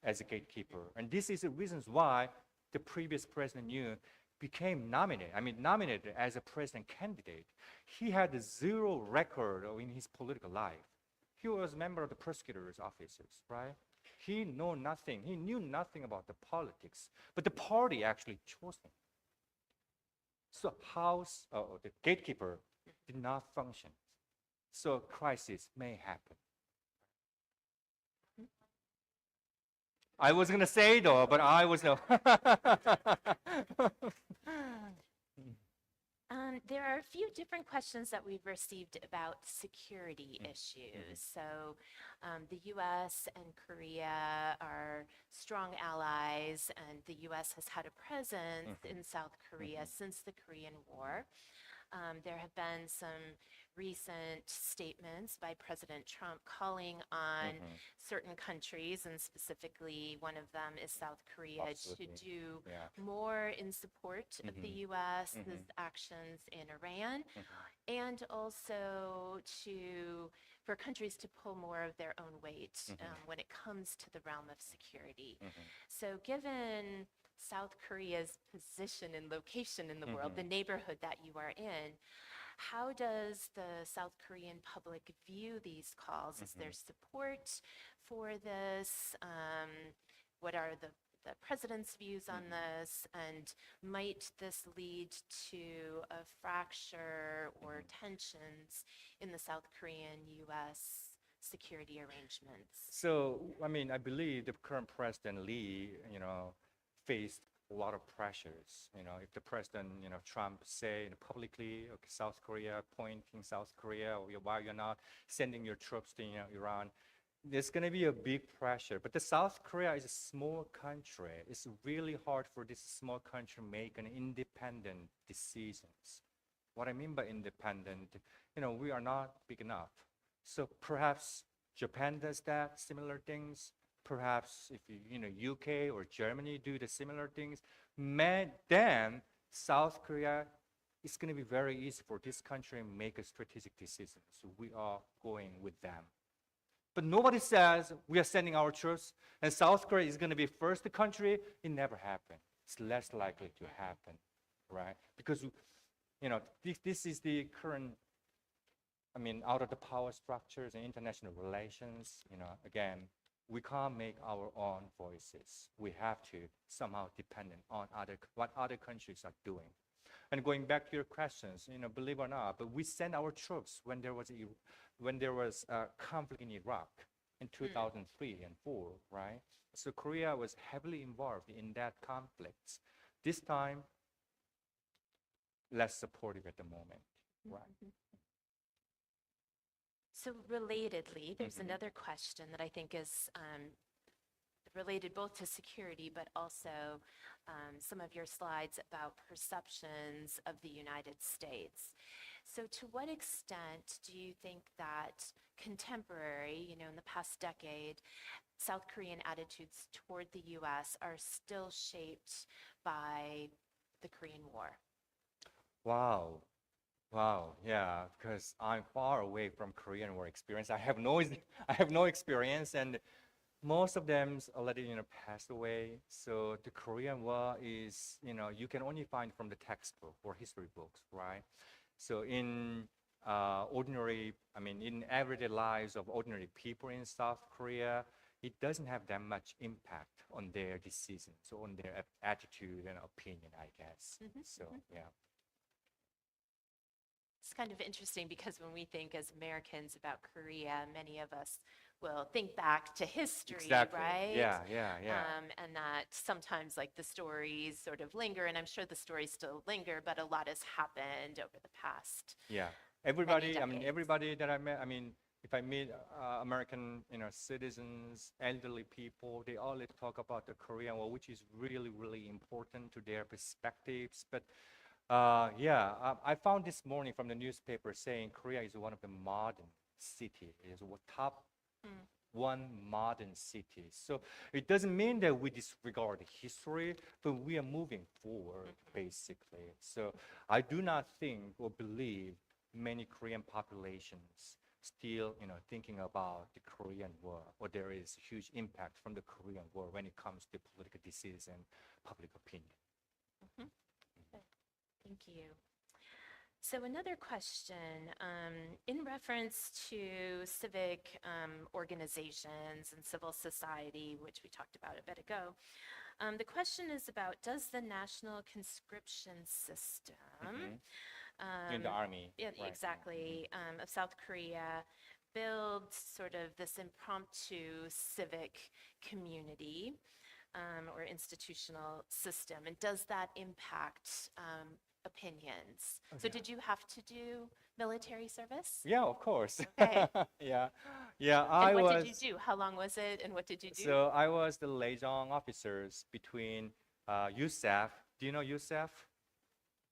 Speaker 4: as a gatekeeper. And this is the reasons why the previous president Yoon became nominated as a president candidate. He had zero record in his political life. He was a member of the prosecutor's offices, right? He knew nothing about the politics, but the party actually chose him. So the gatekeeper did not function. So crisis may happen. I was going to say though, but I was no.
Speaker 5: There are a few different questions that we've received about security issues. So the US and Korea are strong allies, and the US has had a presence in South Korea since the Korean War. There have been some recent statements by President Trump calling on certain countries, and specifically one of them is South Korea, to do more in support of the US, the actions in Iran, and also for countries to pull more of their own weight when it comes to the realm of security. So given South Korea's position and location in the world, the neighborhood that you are in, how does the South Korean public view these calls? Is there support for this? What are the president's views on this? And might this lead to a fracture or tensions in the South Korean-US security arrangements?
Speaker 4: So, I believe the current president Lee, faced a lot of pressures. If the president, Trump say publicly, okay, South Korea, pointing South Korea, or why you're not sending your troops to Iran, there's going to be a big pressure. But the South Korea is a small country. It's really hard for this small country to make an independent decisions. What I mean by independent, we are not big enough. So perhaps Japan does that, similar things. Perhaps if UK or Germany do the similar things, then South Korea, it's going to be very easy for this country to make a strategic decision. So we are going with them. But nobody says we are sending our troops and South Korea is going to be first country. It never happened. It's less likely to happen, right? Because this is the current, out of the power structures and international relations, again, we can't make our own voices. We have to somehow depend on what other countries are doing. And going back to your questions, believe it or not, but we sent our troops when there was a conflict in Iraq in 2003 and 4, right? So Korea was heavily involved in that conflict. This time, less supportive at the moment, right?
Speaker 5: So relatedly, there's another question that I think is related both to security, but also some of your slides about perceptions of the United States. So to what extent do you think that contemporary, in the past decade, South Korean attitudes toward the US are still shaped by the Korean War?
Speaker 4: Wow. Wow, yeah, because I'm far away from Korean War experience. I have no experience, and most of them already, passed away. So the Korean War is, you can only find from the textbook or history books, right? So in in everyday lives of ordinary people in South Korea, it doesn't have that much impact on their decisions, so on their attitude and opinion, I guess. Yeah.
Speaker 5: It's kind of interesting because when we think as Americans about Korea, many of us will think back to history,
Speaker 4: Exactly.
Speaker 5: right?
Speaker 4: Yeah.
Speaker 5: And that sometimes the stories sort of linger, and I'm sure the stories still linger, but a lot has happened over the past.
Speaker 4: Yeah. Everybody
Speaker 5: decades.
Speaker 4: that I met, if I meet American, citizens, elderly people, they all talk about the Korean War, which is really, really important to their perspectives. But I found this morning from the newspaper saying Korea is one of the modern cities, is top one modern city. So it doesn't mean that we disregard history, but we are moving forward, basically. So I do not think or believe many Korean populations still, thinking about the Korean War, or there is huge impact from the Korean War when it comes to political decisions and public opinion.
Speaker 5: Thank you. So another question, in reference to civic organizations and civil society, which we talked about a bit ago, the question is about, does the national conscription system
Speaker 4: In the army.
Speaker 5: Yeah,
Speaker 4: right.
Speaker 5: exactly, of South Korea build sort of this impromptu civic community or institutional system, and does that impact opinions? So did you have to do military service?
Speaker 4: Yeah, of course.
Speaker 5: Okay.
Speaker 4: Yeah.
Speaker 5: And what did you do? How long was it, and what did you do?
Speaker 4: So I was the liaison officers between USAF. Do you know USAF?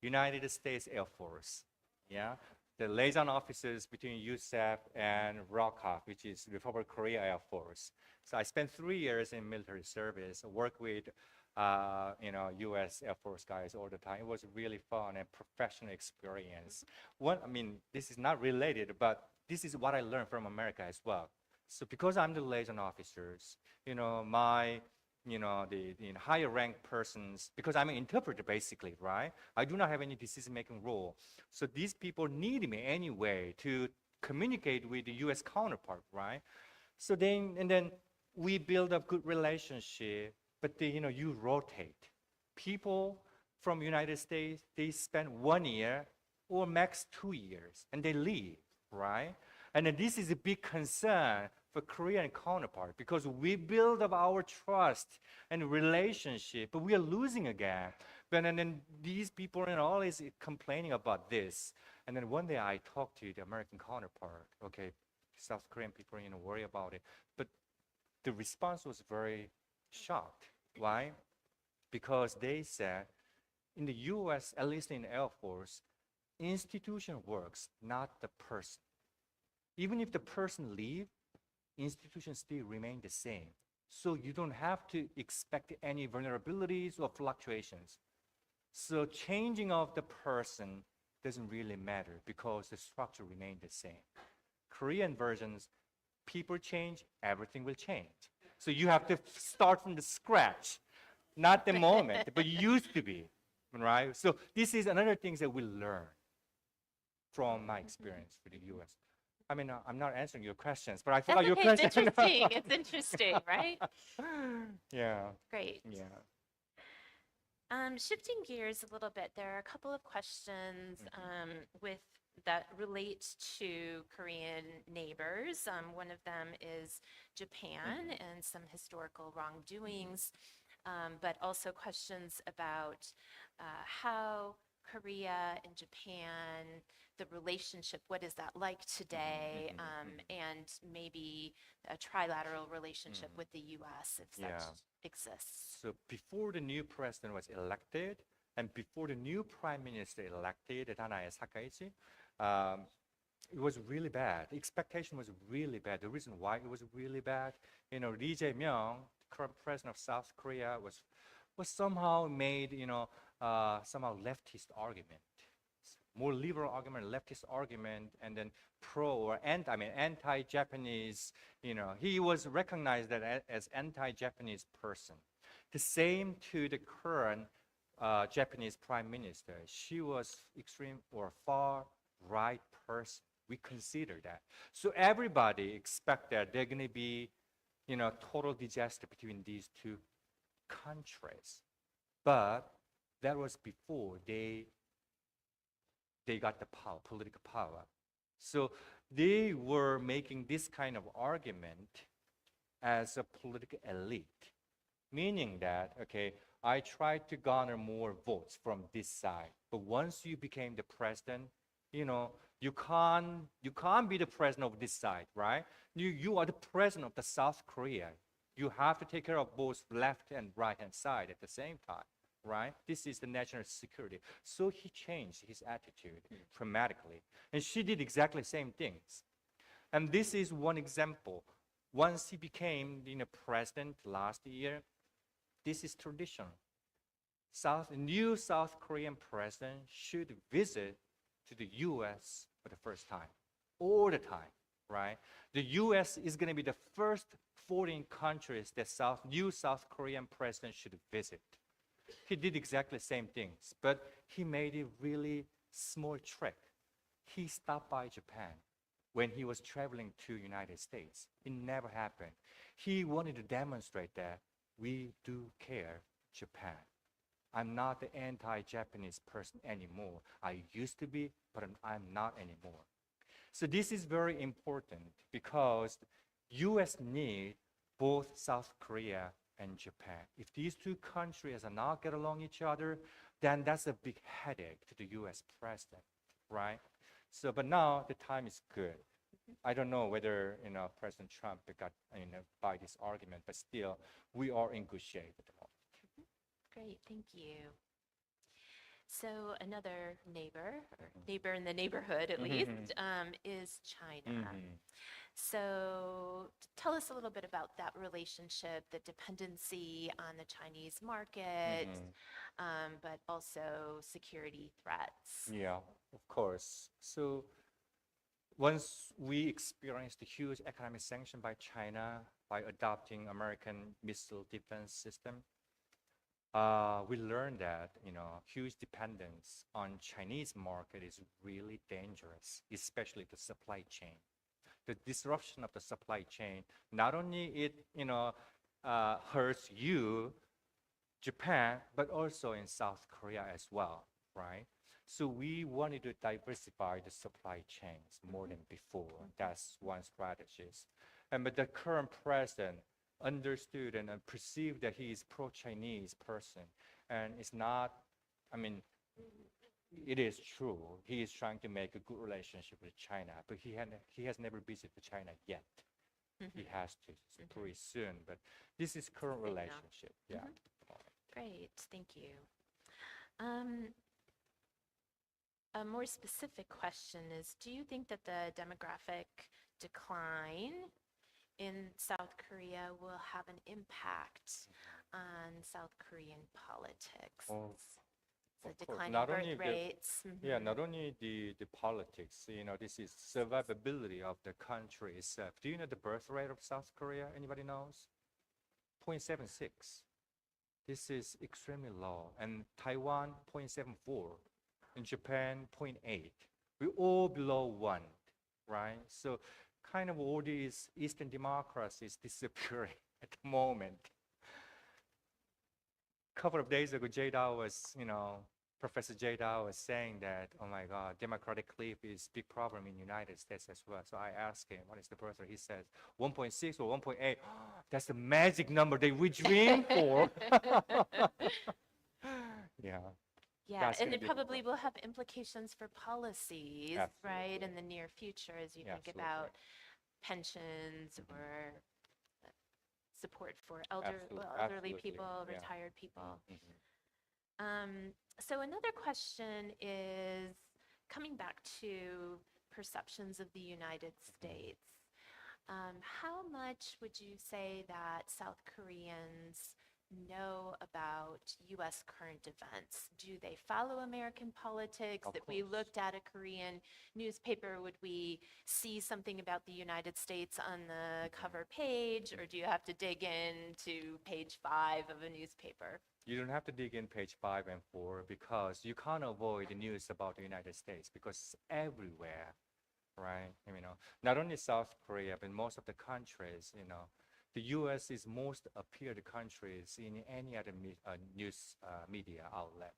Speaker 4: United States Air Force. Yeah. The liaison officers between USAF and ROKOF, which is Republic of Korea Air Force. So I spent 3 years in military service, worked with U.S. Air Force guys all the time. It was really fun and professional experience. This is not related, but this is what I learned from America as well. So because I'm the liaison officers, my the higher ranked persons, because I'm an interpreter basically, right? I do not have any decision-making role. So these people need me anyway to communicate with the US counterpart, right? So then we build a good relationship, but you rotate. People from United States, they spend 1 year or max 2 years and they leave, right? And then this is a big concern for Korean counterpart because we build up our trust and relationship, but we are losing again. But and then these people are always complaining about this. And then one day I talked to the American counterpart. Okay, South Korean people, worry about it. But the response was very shocked. Why? Because they said in the U.S., at least in the Air Force, institution works, not the person. Even if the person leave, institutions still remain the same. So you don't have to expect any vulnerabilities or fluctuations. So changing of the person doesn't really matter because the structure remains the same. Korean versions, people change, everything will change. So you have to start from the scratch, not the moment, but you used to be, right? So this is another thing that we learn from my experience with the U.S. I mean, I'm not answering your questions, but I
Speaker 5: That's
Speaker 4: forgot your
Speaker 5: okay.
Speaker 4: question.
Speaker 5: It's interesting. It's interesting, right?
Speaker 4: Yeah,
Speaker 5: Great.
Speaker 4: yeah.
Speaker 5: Shifting gears a little bit, there are a couple of questions with that relate to Korean neighbors. One of them is Japan and some historical wrongdoings, but also questions about how Korea and Japan, the relationship, what is that like today, and maybe a trilateral relationship with the U.S. if
Speaker 4: Yeah.
Speaker 5: such exists.
Speaker 4: So before the new president was elected, and before the new prime minister elected, Danae Sakaichi, it was really bad. The expectation was really bad. The reason why it was really bad, Lee Jae-myung, the current president of South Korea, was somehow made, somehow leftist argument, more liberal argument, leftist argument, and then anti-Japanese. He was recognized as anti-Japanese person. The same to the current Japanese prime minister. She was extreme or far right person. We consider that. So everybody expect that they're going to be, total disaster between these two countries. But that was before they got the power, political power. So they were making this kind of argument as a political elite, meaning that, okay, I tried to garner more votes from this side, but once you became the president, you can't be the president of this side, right? You are the president of the South Korea. You have to take care of both left and right hand side at the same time, right? This is the national security. So he changed his attitude dramatically. And she did exactly the same things. And this is one example. Once he became president last year, this is tradition. New South Korean president should visit to the U.S. for the first time, all the time, right? The U.S. is going to be the first foreign countries that new South Korean president should visit. He did exactly the same things, but he made a really small trick. He stopped by Japan when he was traveling to United States. It never happened. He wanted to demonstrate that we do care Japan. I'm not the anti-Japanese person anymore. I used to be, but I'm not anymore. So this is very important because U.S. need both South Korea and Japan. If these two countries are not get along each other, then that's a big headache to the U.S. president, right? So, but now the time is good. I don't know whether President Trump got by this argument, but still we are in good shape at the moment.
Speaker 5: Great, thank you. So another neighbor, or neighbor in the neighborhood at least, is China. So tell us a little bit about that relationship, the dependency on the Chinese market, but also security threats.
Speaker 4: Yeah, of course. So once we experienced the huge economic sanction by China by adopting American missile defense system, we learned that huge dependence on Chinese market is really dangerous, especially the supply chain. The disruption of the supply chain, not only it hurts you, Japan, but also in South Korea as well, right? So we wanted to diversify the supply chains more than before. That's one strategy. but the current president understood and perceived that he is pro-Chinese person, and it's not. I mean, it is true. He is trying to make a good relationship with China, but he has never visited China yet. He has to pretty soon. But this is current
Speaker 5: Big now.
Speaker 4: relationship. Yeah.
Speaker 5: Great, thank you. A more specific question is, do you think that the demographic decline in South Korea will have an impact on South Korean politics?
Speaker 4: Of
Speaker 5: The
Speaker 4: course.
Speaker 5: declining
Speaker 4: Not
Speaker 5: birth
Speaker 4: only
Speaker 5: rates.
Speaker 4: Yeah, not only the politics, this is survivability of the country itself. Do you know the birth rate of South Korea? Anybody knows? 0.76. This is extremely low. And Taiwan, 0.74. In Japan, 0.8. We're all below 1, right? So kind of all these Eastern democracies disappearing at the moment. A couple of days ago, Professor J. Dow was saying that, oh my God, democratic cliff is a big problem in the United States as well. So I asked him, what is the birth rate? He says 1.6 or 1.8. That's the magic number that we dream for. Yeah.
Speaker 5: Yeah,
Speaker 4: That's
Speaker 5: and
Speaker 4: gonna
Speaker 5: it
Speaker 4: be
Speaker 5: probably will have implications for policies, right, in the near future as you think about pensions or support for elderly people,
Speaker 4: yeah.
Speaker 5: retired people. So another question is coming back to perceptions of the United States. How much would you say that South Koreans know about U.S. current events? Do they follow American politics?
Speaker 4: Of
Speaker 5: If we
Speaker 4: course.
Speaker 5: looked at a Korean newspaper, would we see something about the United States on the cover page, or do you have to dig into page 5 of a newspaper?
Speaker 4: You don't have to dig in page 5 and 4 because you can't avoid the news about the United States because it's everywhere, right? Not only South Korea, but most of the countries, the U.S. is most appeared countries in any other news media outlet.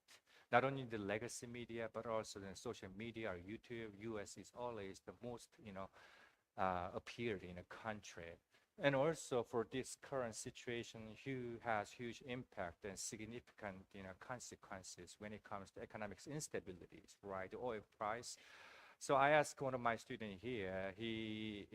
Speaker 4: Not only the legacy media, but also the social media or YouTube. U.S. is always the most, appeared in a country. And also for this current situation, has huge impact and significant, consequences when it comes to economic instabilities, right? The oil price. So I asked one of my students here. He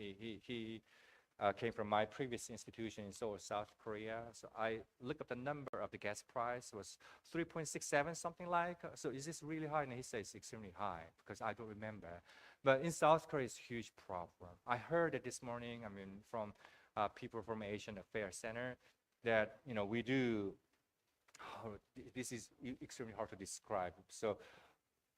Speaker 4: came from my previous institution in Seoul, South Korea. So I looked up the number of the gas price was 3.67, something like. So is this really high? And he says it's extremely high because I don't remember. But in South Korea, it's a huge problem. I heard it this morning, from people from Asian Affairs Center that, we do, this is extremely hard to describe. So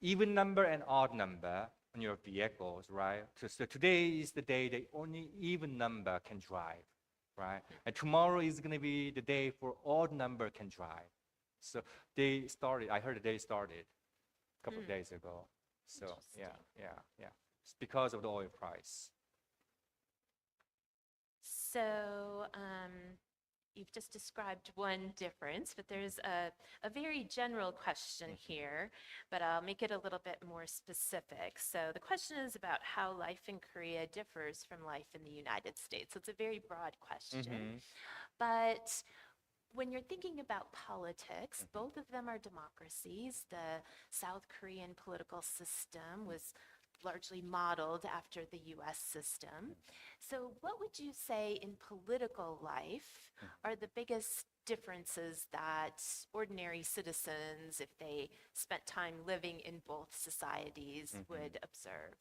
Speaker 4: even number and odd number on your vehicles, right? So today is the day that only even number can drive, right? And tomorrow is going to be the day for odd number can drive. So I heard they started a couple of days ago. So yeah. It's because of the oil price.
Speaker 5: So you've just described one difference, but there's a very general question here, but I'll make it a little bit more specific. So the question is about how life in Korea differs from life in the United States. So it's a very broad question. But when you're thinking about politics, both of them are democracies. The South Korean political system was largely modeled after the US system. So what would you say in political life are the biggest differences that ordinary citizens, if they spent time living in both societies, would observe?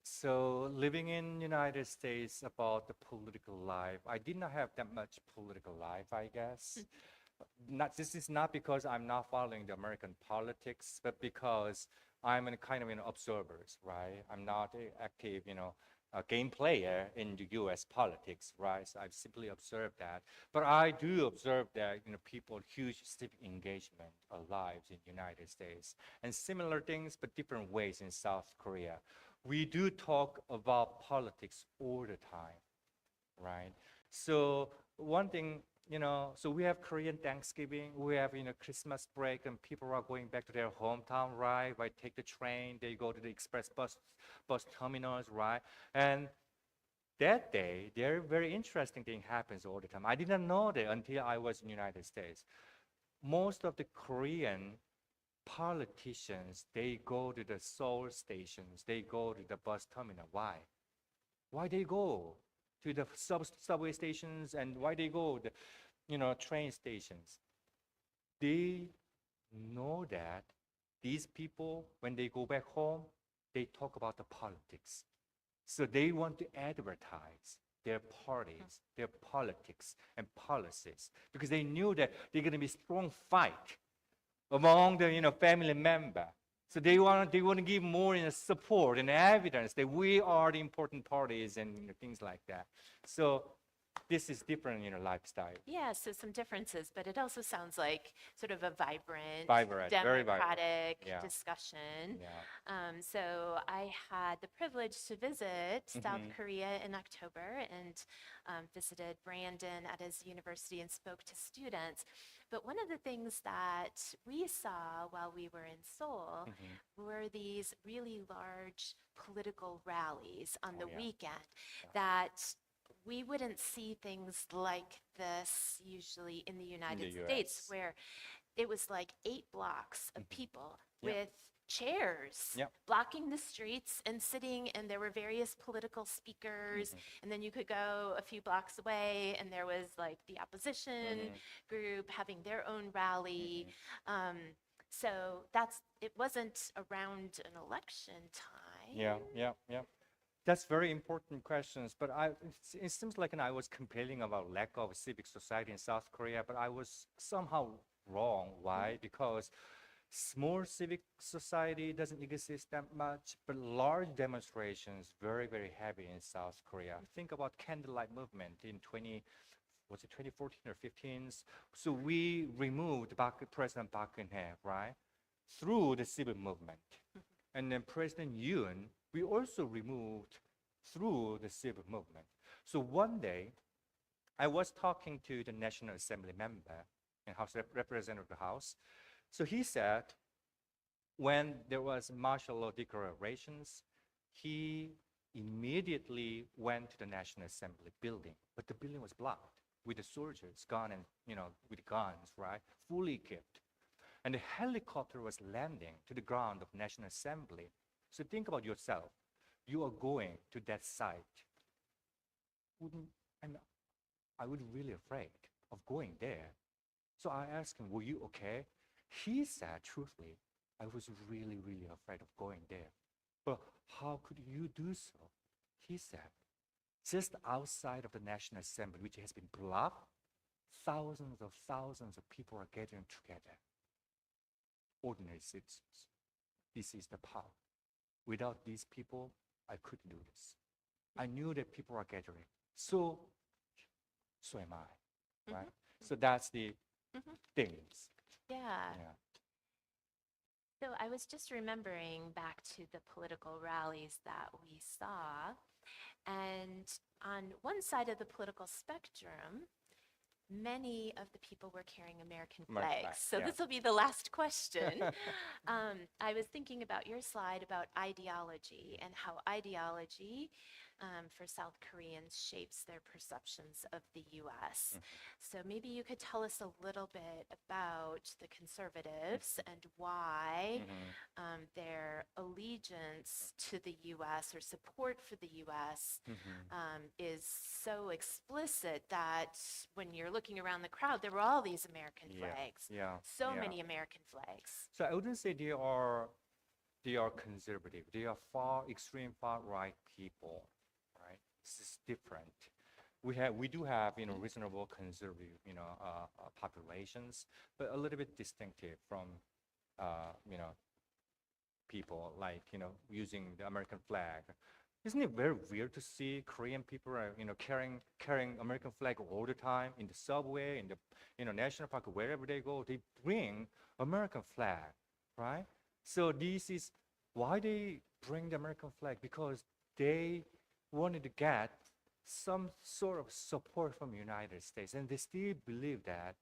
Speaker 4: So living in United States about the political life, I did not have that much political life, I guess. This is not because I'm not following the American politics, but because I'm a kind of an observer, right? I'm not an active, a game player in the U.S. politics, right? So I've simply observed that. But I do observe that, people huge civic engagement of lives in the United States. And similar things, but different ways in South Korea. We do talk about politics all the time, right? So one thing, so we have Korean Thanksgiving, we have, Christmas break, and people are going back to their hometown, right? Right, take the train, they go to the express bus terminals, right? And that day, there are very interesting thing happens all the time. I didn't know that until I was in the United States. Most of the Korean politicians, they go to the Seoul stations, they go to the bus terminal. Why? Why they go to the subway stations, and why they go to the train stations? They know that these people, when they go back home, they talk about the politics. So they want to advertise their parties, their politics and policies, because they knew that they're going to be strong fight among the family member. So they want to give more support and evidence that we are the important parties and things like that. So this is different lifestyle.
Speaker 5: Yeah, so some differences, but it also sounds like sort of a vibrant,
Speaker 4: Very vibrant.
Speaker 5: democratic
Speaker 4: Yeah.
Speaker 5: discussion.
Speaker 4: Yeah.
Speaker 5: So I had the privilege to visit South Korea in October and visited Brandon at his university and spoke to students. But one of the things that we saw while we were in Seoul were these really large political rallies on the
Speaker 4: yeah.
Speaker 5: weekend that we wouldn't see things like this usually in the United States,
Speaker 4: US.
Speaker 5: where it was like 8 blocks of people
Speaker 4: Yep.
Speaker 5: with chairs
Speaker 4: Yep.
Speaker 5: blocking the streets and sitting, and there were various political speakers, and then you could go a few blocks away and there was like the opposition group having their own rally. So it wasn't around an election time.
Speaker 4: Yeah. That's very important questions, but it seems like I was complaining about lack of civic society in South Korea, but I was somehow wrong. Why? Because small civic society doesn't exist that much, but large demonstrations very, very heavy in South Korea. Think about candlelight movement in 2014 or 15? So we removed President Park Geun-hye, right, through the civil movement. And then President Yoon, we also removed through the civil movement. So one day, I was talking to the National Assembly member and House Representative of the House. So he said, when there was martial law declarations, he immediately went to the National Assembly building, but the building was blocked with the soldiers, with guns, right, fully equipped. And the helicopter was landing to the ground of National Assembly. So think about yourself. You are going to that site. I would really afraid of going there. So I asked him, were you okay? He said, truthfully, I was really, really afraid of going there. But how could you do so? He said, just outside of the National Assembly, which has been blocked, thousands of people are gathering together. Ordinary citizens. This is the power. Without these people, I couldn't do this. I knew that people are gathering. So am I, right? So that's the things.
Speaker 5: Yeah.
Speaker 4: Yeah.
Speaker 5: So I was just remembering back to the political rallies that we saw. And on one side of the political spectrum, many of the people were carrying American
Speaker 4: American
Speaker 5: flags.
Speaker 4: flag,
Speaker 5: So
Speaker 4: yeah.
Speaker 5: this will be the last question. I was thinking about your slide about ideology and how ideology for South Koreans shapes their perceptions of the US. So maybe you could tell us a little bit about the conservatives and why their allegiance to the US or support for the US is so explicit that when you're looking around the crowd, there were all these American flags. So many American flags.
Speaker 4: So I wouldn't say they are conservative. They are extreme far right people, right? This is different. We do have reasonable conservative populations, but a little bit distinctive from people like using the American flag. Isn't it very weird to see Korean people carrying American flag all the time in the subway, in the national park, wherever they go, they bring American flag, right? So this is why they bring the American flag, because they wanted to get some sort of support from the United States, and they still believe that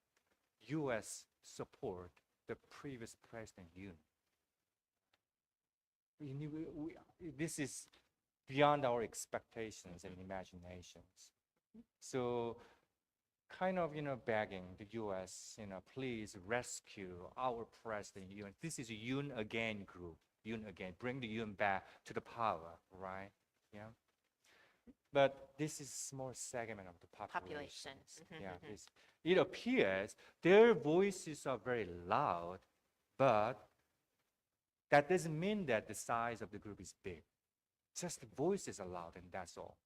Speaker 4: U.S. support the previous President Yoon. This is beyond our expectations and imaginations. So kind of, begging the U.S., please rescue our president, Yoon. This is a Yoon Again group. Yoon Again, bring the Yoon back to the power, right? Yeah. But this is a small segment of the population. Yeah, it appears their voices are very loud, but that doesn't mean that the size of the group is big. Just the voices are loud, and that's all.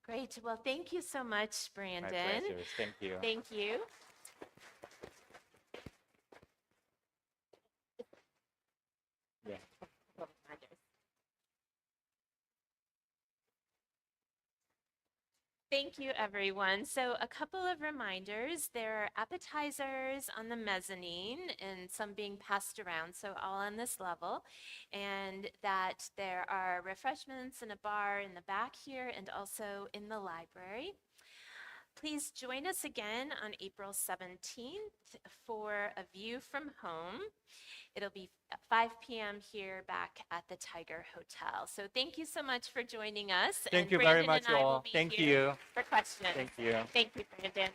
Speaker 5: Great. Well, thank you so much, Brandon.
Speaker 4: My pleasure. Thank you.
Speaker 5: Thank you.
Speaker 4: Yeah.
Speaker 5: Thank you, everyone. So a couple of reminders. There are appetizers on the mezzanine and some being passed around, so all on this level. And that there are refreshments and a bar in the back here and also in the library. Please join us again on April 17th for a view from home. It'll be at 5 p.m. here back at the Tiger Hotel. So thank you so much for joining us.
Speaker 4: Thank you very much, all. Thank you
Speaker 5: for questions.
Speaker 4: Thank you.
Speaker 5: Thank you, Brandon.